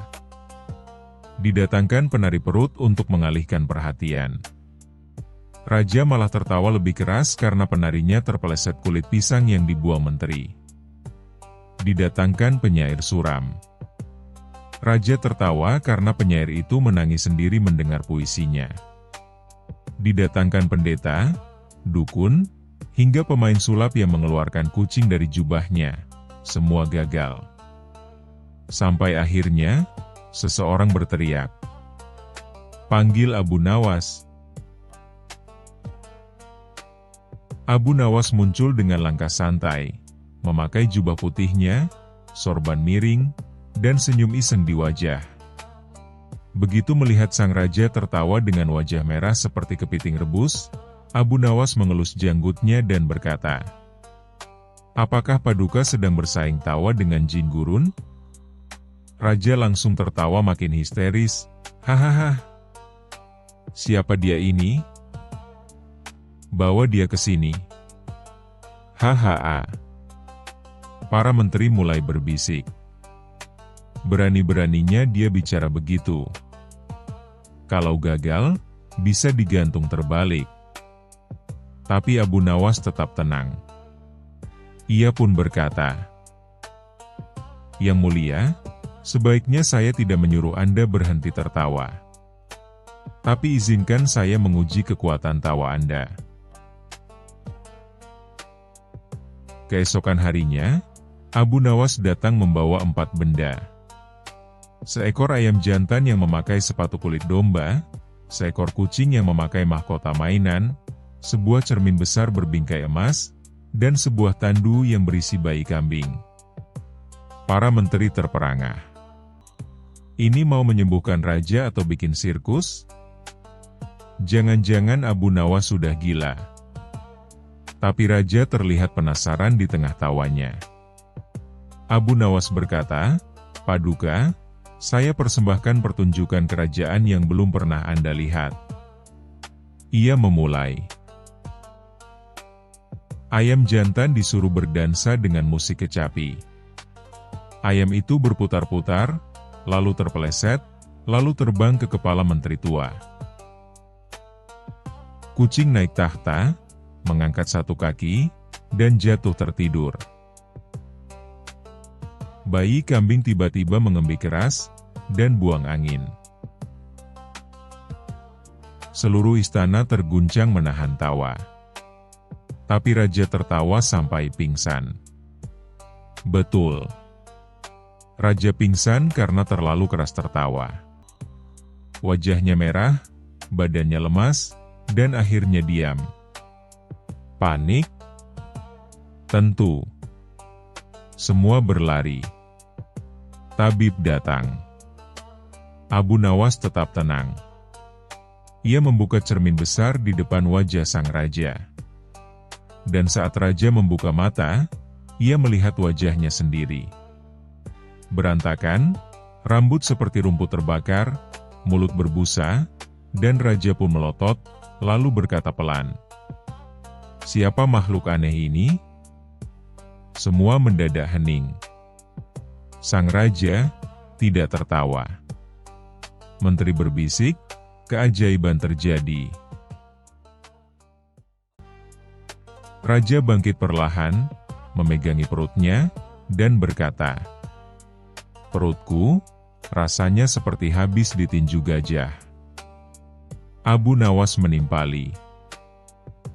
Didatangkan penari perut untuk mengalihkan perhatian. Raja malah tertawa lebih keras karena penarinya terpeleset kulit pisang yang dibuang menteri. Didatangkan penyair suram. Raja tertawa karena penyair itu menangis sendiri mendengar puisinya. Didatangkan pendeta, dukun, hingga pemain sulap yang mengeluarkan kucing dari jubahnya. Semua gagal. Sampai akhirnya, seseorang berteriak, "Panggil Abu Nawas." Abu Nawas muncul dengan langkah santai, memakai jubah putihnya, sorban miring, dan senyum iseng di wajah. Begitu melihat sang raja tertawa dengan wajah merah seperti kepiting rebus, Abu Nawas mengelus janggutnya dan berkata, "Apakah Paduka sedang bersaing tawa dengan jin gurun?" Raja langsung tertawa makin histeris, "Hahaha. Siapa dia ini? Bawa dia ke sini." "Hahaha." Para menteri mulai berbisik. Berani-beraninya dia bicara begitu. Kalau gagal, bisa digantung terbalik. Tapi Abu Nawas tetap tenang. Ia pun berkata, "Yang mulia, sebaiknya saya tidak menyuruh Anda berhenti tertawa. Tapi izinkan saya menguji kekuatan tawa Anda." Keesokan harinya, Abu Nawas datang membawa 4 benda. Seekor ayam jantan yang memakai sepatu kulit domba, seekor kucing yang memakai mahkota mainan, sebuah cermin besar berbingkai emas, dan sebuah tandu yang berisi bayi kambing. Para menteri terperangah. Ini mau menyembuhkan raja atau bikin sirkus? Jangan-jangan Abu Nawas sudah gila. Tapi raja terlihat penasaran di tengah tawanya. Abu Nawas berkata, "Paduka, saya persembahkan pertunjukan kerajaan yang belum pernah Anda lihat." Ia memulai. Ayam jantan disuruh berdansa dengan musik kecapi. Ayam itu berputar-putar, lalu terpeleset, lalu terbang ke kepala menteri tua. Kucing naik tahta, mengangkat satu kaki, dan jatuh tertidur. Bayi kambing tiba-tiba mengembik keras, dan buang angin. Seluruh istana terguncang menahan tawa. Tapi raja tertawa sampai pingsan. Betul. Raja pingsan karena terlalu keras tertawa. Wajahnya merah, badannya lemas, dan akhirnya diam. Panik? Tentu. Semua berlari. Tabib datang. Abu Nawas tetap tenang. Ia membuka cermin besar di depan wajah sang raja. Dan saat raja membuka mata, ia melihat wajahnya sendiri. Berantakan, rambut seperti rumput terbakar, mulut berbusa, dan raja pun melotot, lalu berkata pelan, "Siapa makhluk aneh ini?" Semua mendadak hening. Sang raja tidak tertawa. Menteri berbisik, keajaiban terjadi. Raja bangkit perlahan, memegangi perutnya, dan berkata, "Perutku, rasanya seperti habis ditinju gajah." Abu Nawas menimpali.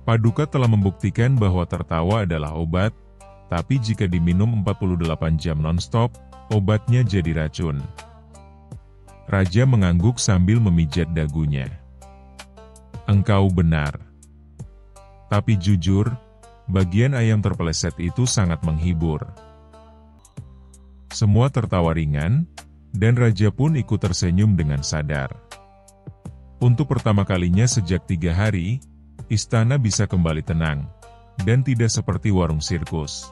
Paduka telah membuktikan bahwa tertawa adalah obat, tapi jika diminum 48 jam non-stop, obatnya jadi racun. Raja mengangguk sambil memijat dagunya. "Engkau benar. Tapi jujur, bagian ayam terpeleset itu sangat menghibur." Semua tertawa ringan, dan raja pun ikut tersenyum dengan sadar. Untuk pertama kalinya sejak 3 hari, istana bisa kembali tenang, dan tidak seperti warung sirkus.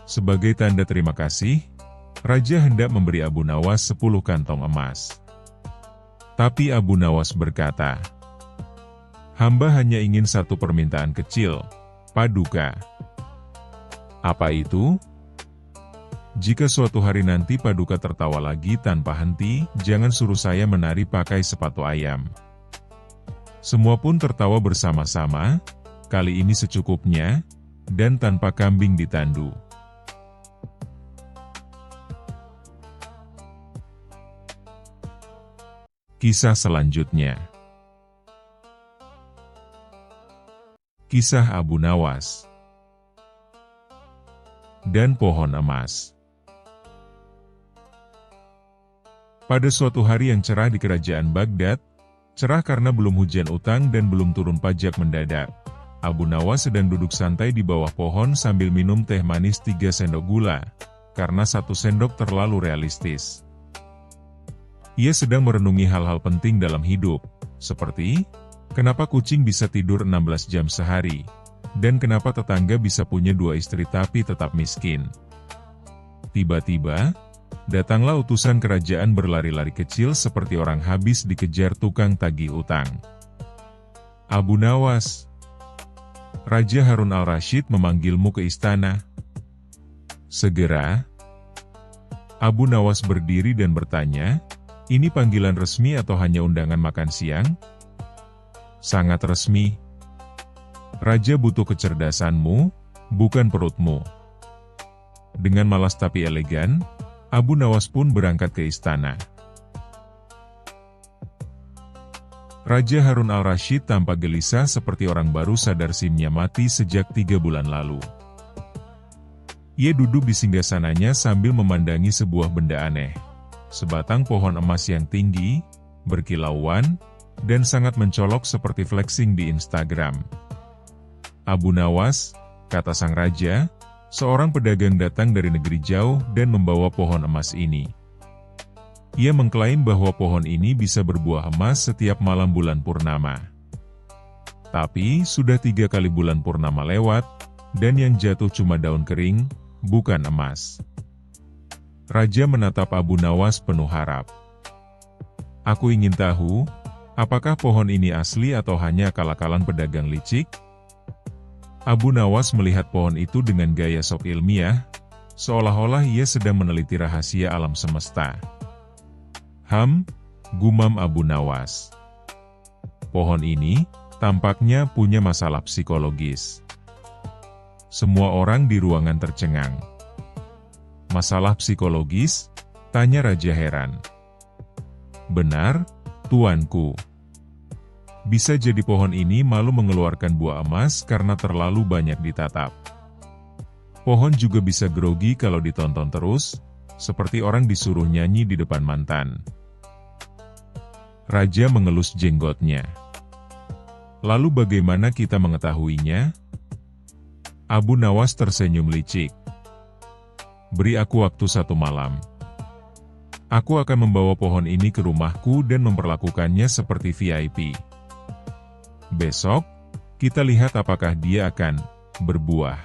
Sebagai tanda terima kasih, raja hendak memberi Abu Nawas 10 kantong emas. Tapi Abu Nawas berkata, "Hamba hanya ingin satu permintaan kecil, Paduka." "Apa itu?" "Jika suatu hari nanti Paduka tertawa lagi tanpa henti, jangan suruh saya menari pakai sepatu ayam." Semua pun tertawa bersama-sama, kali ini secukupnya, dan tanpa kambing ditandu. Kisah selanjutnya. Kisah Abu Nawas dan pohon emas. Pada suatu hari yang cerah di kerajaan Baghdad, cerah karena belum hujan utang dan belum turun pajak mendadak, Abu Nawas sedang duduk santai di bawah pohon sambil minum teh manis 3 sendok gula, karena 1 sendok terlalu realistis. Ia sedang merenungi hal-hal penting dalam hidup, seperti, kenapa kucing bisa tidur 16 jam sehari, dan kenapa tetangga bisa punya 2 istri tapi tetap miskin. Tiba-tiba, datanglah utusan kerajaan berlari-lari kecil seperti orang habis dikejar tukang tagih utang. "Abu Nawas, Raja Harun al-Rashid memanggilmu ke istana." Segera, Abu Nawas berdiri dan bertanya, "Ini panggilan resmi atau hanya undangan makan siang?" "Sangat resmi. Raja butuh kecerdasanmu, bukan perutmu." Dengan malas tapi elegan, Abu Nawas pun berangkat ke istana. Raja Harun al-Rashid tampak gelisah seperti orang baru sadar SIM-nya mati sejak 3 bulan lalu. Ia duduk di singgasananya sambil memandangi sebuah benda aneh. Sebatang pohon emas yang tinggi, berkilauan, dan sangat mencolok seperti flexing di Instagram. "Abu Nawas," kata sang raja, "seorang pedagang datang dari negeri jauh dan membawa pohon emas ini. Ia mengklaim bahwa pohon ini bisa berbuah emas setiap malam bulan purnama. Tapi, sudah 3 kali bulan purnama lewat, dan yang jatuh cuma daun kering, bukan emas." Raja menatap Abu Nawas penuh harap. "Aku ingin tahu, apakah pohon ini asli atau hanya akal-akalan pedagang licik?" Abu Nawas melihat pohon itu dengan gaya sok ilmiah, seolah-olah ia sedang meneliti rahasia alam semesta. Gumam Abu Nawas. "Pohon ini, tampaknya punya masalah psikologis." Semua orang di ruangan tercengang. "Masalah psikologis?" tanya raja heran. "Benar, tuanku. Bisa jadi pohon ini malu mengeluarkan buah emas karena terlalu banyak ditatap. Pohon juga bisa grogi kalau ditonton terus, seperti orang disuruh nyanyi di depan mantan." Raja mengelus jenggotnya. "Lalu bagaimana kita mengetahuinya?" Abu Nawas tersenyum licik. "Beri aku waktu 1 malam. Aku akan membawa pohon ini ke rumahku dan memperlakukannya seperti VIP. Besok, kita lihat apakah dia akan berbuah."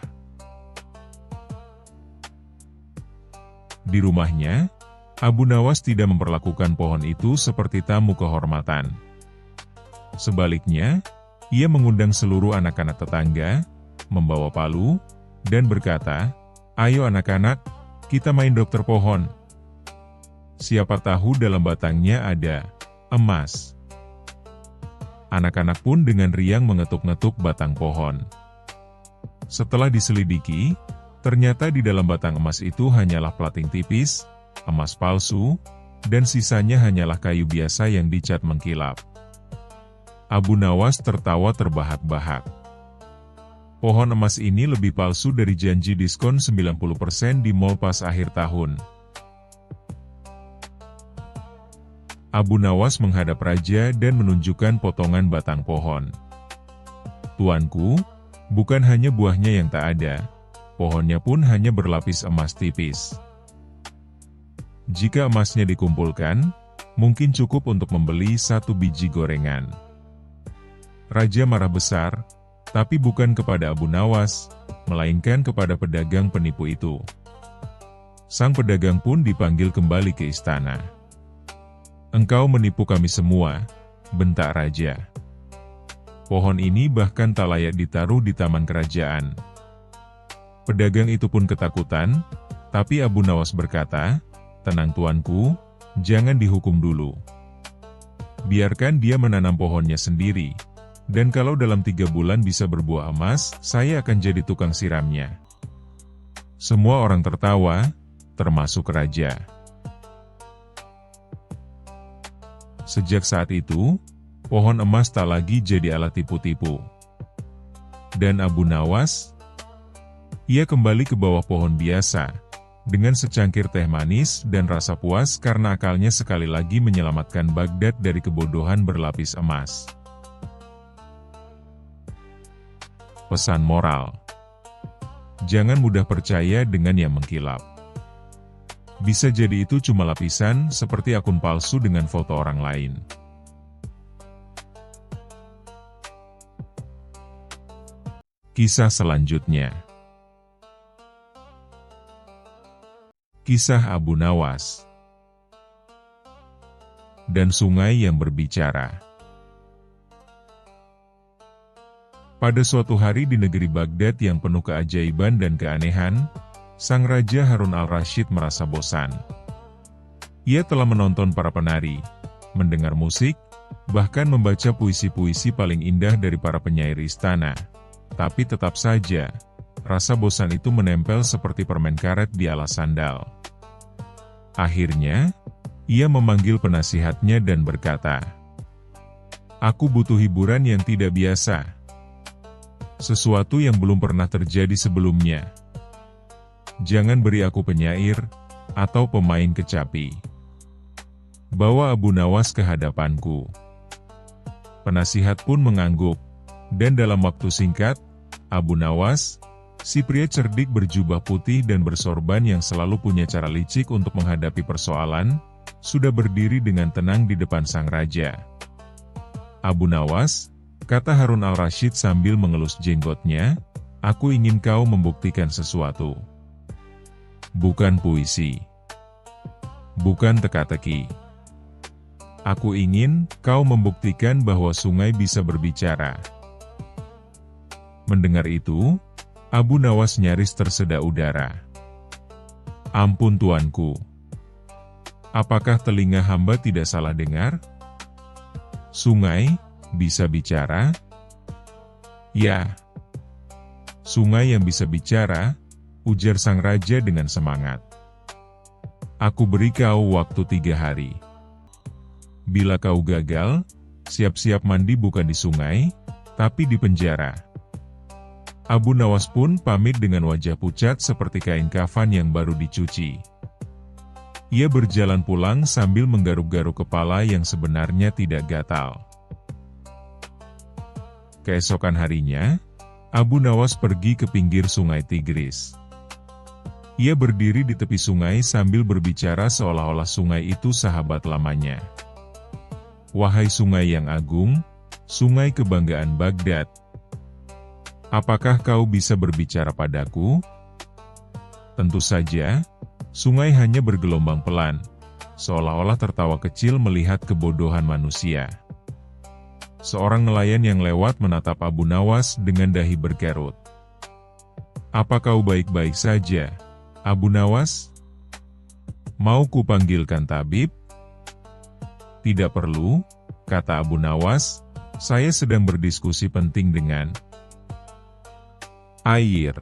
Di rumahnya, Abu Nawas tidak memperlakukan pohon itu seperti tamu kehormatan. Sebaliknya, ia mengundang seluruh anak-anak tetangga, membawa palu, dan berkata, "Ayo anak-anak, kita main dokter pohon. Siapa tahu dalam batangnya ada emas." Anak-anak pun dengan riang mengetuk-ngetuk batang pohon. Setelah diselidiki, ternyata di dalam batang emas itu hanyalah plating tipis, emas palsu, dan sisanya hanyalah kayu biasa yang dicat mengkilap. Abu Nawas tertawa terbahak-bahak. Pohon emas ini lebih palsu dari janji diskon 90% di mall pas akhir tahun. Abu Nawas menghadap raja dan menunjukkan potongan batang pohon. "Tuanku, bukan hanya buahnya yang tak ada, Pohonnya pun hanya berlapis emas tipis. Jika emasnya dikumpulkan, mungkin cukup untuk membeli 1 biji gorengan. Raja marah besar, tapi bukan kepada Abu Nawas, melainkan kepada pedagang penipu itu. Sang pedagang pun dipanggil kembali ke istana. "Engkau menipu kami semua," bentak raja. "Pohon ini bahkan tak layak ditaruh di taman kerajaan." Pedagang itu pun ketakutan, tapi Abu Nawas berkata, "Tenang tuanku, jangan dihukum dulu. Biarkan dia menanam pohonnya sendiri, dan kalau dalam 3 bulan bisa berbuah emas, saya akan jadi tukang siramnya." Semua orang tertawa, termasuk raja. Sejak saat itu, pohon emas tak lagi jadi alat tipu-tipu. Dan Abu Nawas, ia kembali ke bawah pohon biasa, dengan secangkir teh manis dan rasa puas karena akalnya sekali lagi menyelamatkan Baghdad dari kebodohan berlapis emas. Pesan moral: jangan mudah percaya dengan yang mengkilap. Bisa jadi itu cuma lapisan, seperti akun palsu dengan foto orang lain. Kisah selanjutnya. Kisah Abu Nawas dan sungai yang berbicara. Pada suatu hari di negeri Baghdad yang penuh keajaiban dan keanehan, sang Raja Harun al-Rasyid merasa bosan. Ia telah menonton para penari, mendengar musik, bahkan membaca puisi-puisi paling indah dari para penyair istana. Tapi tetap saja, rasa bosan itu menempel seperti permen karet di alas sandal. Akhirnya, ia memanggil penasihatnya dan berkata, "Aku butuh hiburan yang tidak biasa. Sesuatu yang belum pernah terjadi sebelumnya. Jangan beri aku penyair atau pemain kecapi. Bawa Abu Nawas ke hadapanku." Penasihat pun mengangguk, dan dalam waktu singkat, Abu Nawas, si pria cerdik berjubah putih dan bersorban yang selalu punya cara licik untuk menghadapi persoalan, sudah berdiri dengan tenang di depan sang raja. "Abu Nawas," kata Harun al-Rasyid sambil mengelus jenggotnya, "aku ingin kau membuktikan sesuatu. Bukan puisi. Bukan teka-teki. Aku ingin kau membuktikan bahwa sungai bisa berbicara." Mendengar itu, Abu Nawas nyaris tersedak udara. "Ampun tuanku. Apakah telinga hamba tidak salah dengar? Sungai bisa bicara?" "Ya. Sungai yang bisa bicara," ujar sang raja dengan semangat. "Aku beri kau waktu 3 hari. Bila kau gagal, siap-siap mandi bukan di sungai, tapi di penjara." Abu Nawas pun pamit dengan wajah pucat seperti kain kafan yang baru dicuci. Ia berjalan pulang sambil menggaruk-garuk kepala yang sebenarnya tidak gatal. Keesokan harinya, Abu Nawas pergi ke pinggir sungai Tigris. Ia berdiri di tepi sungai sambil berbicara seolah-olah sungai itu sahabat lamanya. "Wahai sungai yang agung, sungai kebanggaan Baghdad, apakah kau bisa berbicara padaku?" Tentu saja, sungai hanya bergelombang pelan, seolah-olah tertawa kecil melihat kebodohan manusia. Seorang nelayan yang lewat menatap Abu Nawas dengan dahi berkerut. "Apa kau baik-baik saja, Abu Nawas? Mau kupanggilkan tabib?" "Tidak perlu," kata Abu Nawas, "saya sedang berdiskusi penting dengan air."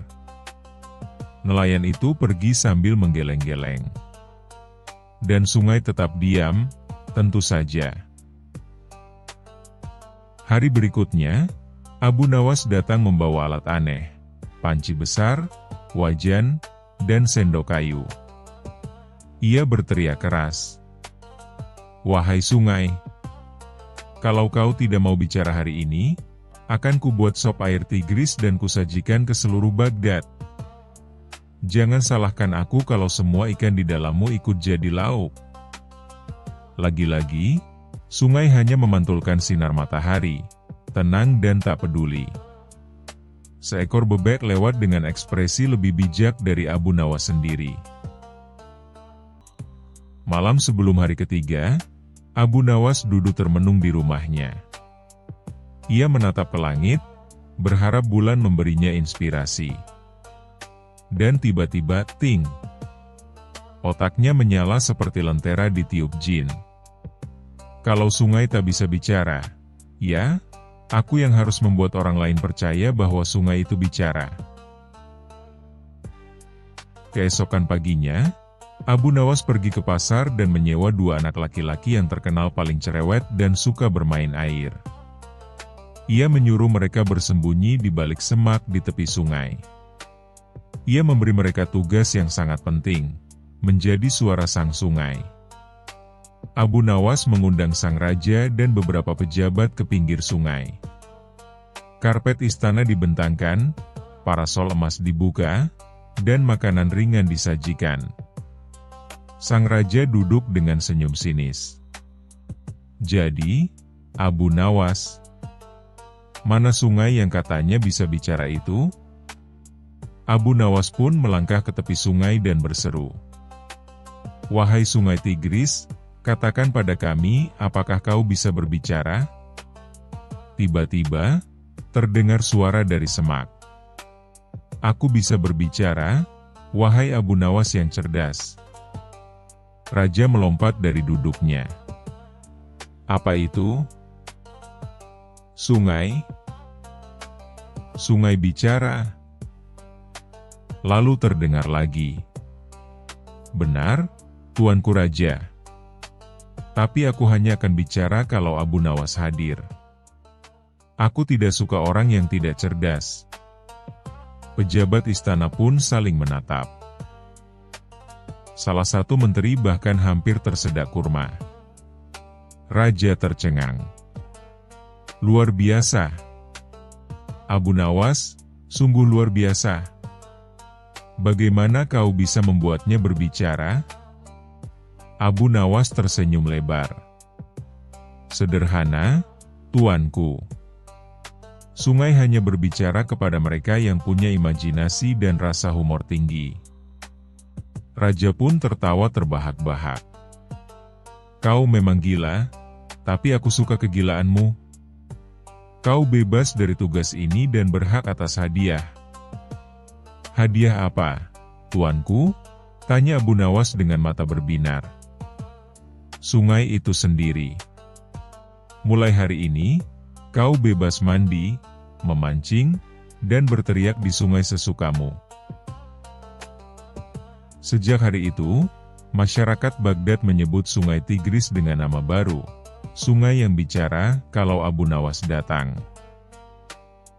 Nelayan itu pergi sambil menggeleng-geleng. Dan sungai tetap diam, tentu saja. Hari berikutnya, Abu Nawas datang membawa alat aneh, panci besar, wajan, dan sendok kayu. Ia berteriak keras, "Wahai sungai, kalau kau tidak mau bicara hari ini, akan kubuat sop air Tigris dan kusajikan ke seluruh Baghdad." Jangan salahkan aku kalau semua ikan di dalammu ikut jadi lauk. Lagi-lagi, sungai hanya memantulkan sinar matahari, tenang dan tak peduli. Seekor bebek lewat dengan ekspresi lebih bijak dari Abu Nawas sendiri. Malam sebelum hari ketiga, Abu Nawas duduk termenung di rumahnya. Ia menatap ke langit, berharap bulan memberinya inspirasi. Dan tiba-tiba, ting! Otaknya menyala seperti lentera ditiup jin. Kalau sungai tak bisa bicara, ya, aku yang harus membuat orang lain percaya bahwa sungai itu bicara. Keesokan paginya, Abu Nawas pergi ke pasar dan menyewa 2 anak laki-laki yang terkenal paling cerewet dan suka bermain air. Ia menyuruh mereka bersembunyi di balik semak di tepi sungai. Ia memberi mereka tugas yang sangat penting, menjadi suara sang sungai. Abu Nawas mengundang sang raja dan beberapa pejabat ke pinggir sungai. Karpet istana dibentangkan, parasol emas dibuka, dan makanan ringan disajikan. Sang raja duduk dengan senyum sinis. Jadi, Abu Nawas, mana sungai yang katanya bisa bicara itu? Abu Nawas pun melangkah ke tepi sungai dan berseru, "Wahai sungai Tigris, katakan pada kami, apakah kau bisa berbicara?" Tiba-tiba, terdengar suara dari semak. "Aku bisa berbicara, wahai Abu Nawas yang cerdas." Raja melompat dari duduknya. "Apa itu?" "Sungai. Sungai bicara." Lalu terdengar lagi, "Benar, Tuanku Raja. Tapi aku hanya akan bicara kalau Abu Nawas hadir. Aku tidak suka orang yang tidak cerdas." Pejabat istana pun saling menatap. Salah satu menteri bahkan hampir tersedak kurma. Raja tercengang. "Luar biasa. Abu Nawas, sungguh luar biasa. Bagaimana kau bisa membuatnya berbicara?" Abu Nawas tersenyum lebar. "Sederhana, Tuanku. Sungai hanya berbicara kepada mereka yang punya imajinasi dan rasa humor tinggi." Raja pun tertawa terbahak-bahak. "Kau memang gila, tapi aku suka kegilaanmu. Kau bebas dari tugas ini dan berhak atas hadiah." "Hadiah apa, Tuanku?" tanya Abu Nawas dengan mata berbinar. "Sungai itu sendiri. Mulai hari ini, kau bebas mandi, memancing, dan berteriak di sungai sesukamu." Sejak hari itu, masyarakat Baghdad menyebut sungai Tigris dengan nama baru, sungai yang bicara kalau Abu Nawas datang.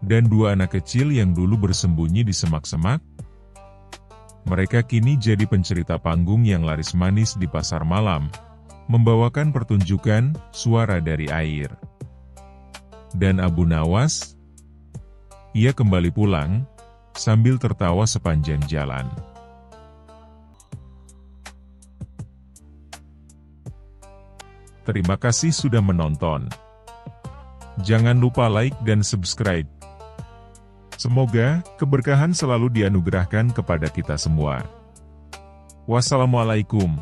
Dan 2 anak kecil yang dulu bersembunyi di semak-semak, mereka kini jadi pencerita panggung yang laris manis di pasar malam, membawakan pertunjukan suara dari air. Dan Abu Nawas, ia kembali pulang, sambil tertawa sepanjang jalan. Terima kasih sudah menonton. Jangan lupa like dan subscribe. Semoga keberkahan selalu dianugerahkan kepada kita semua. Wassalamualaikum.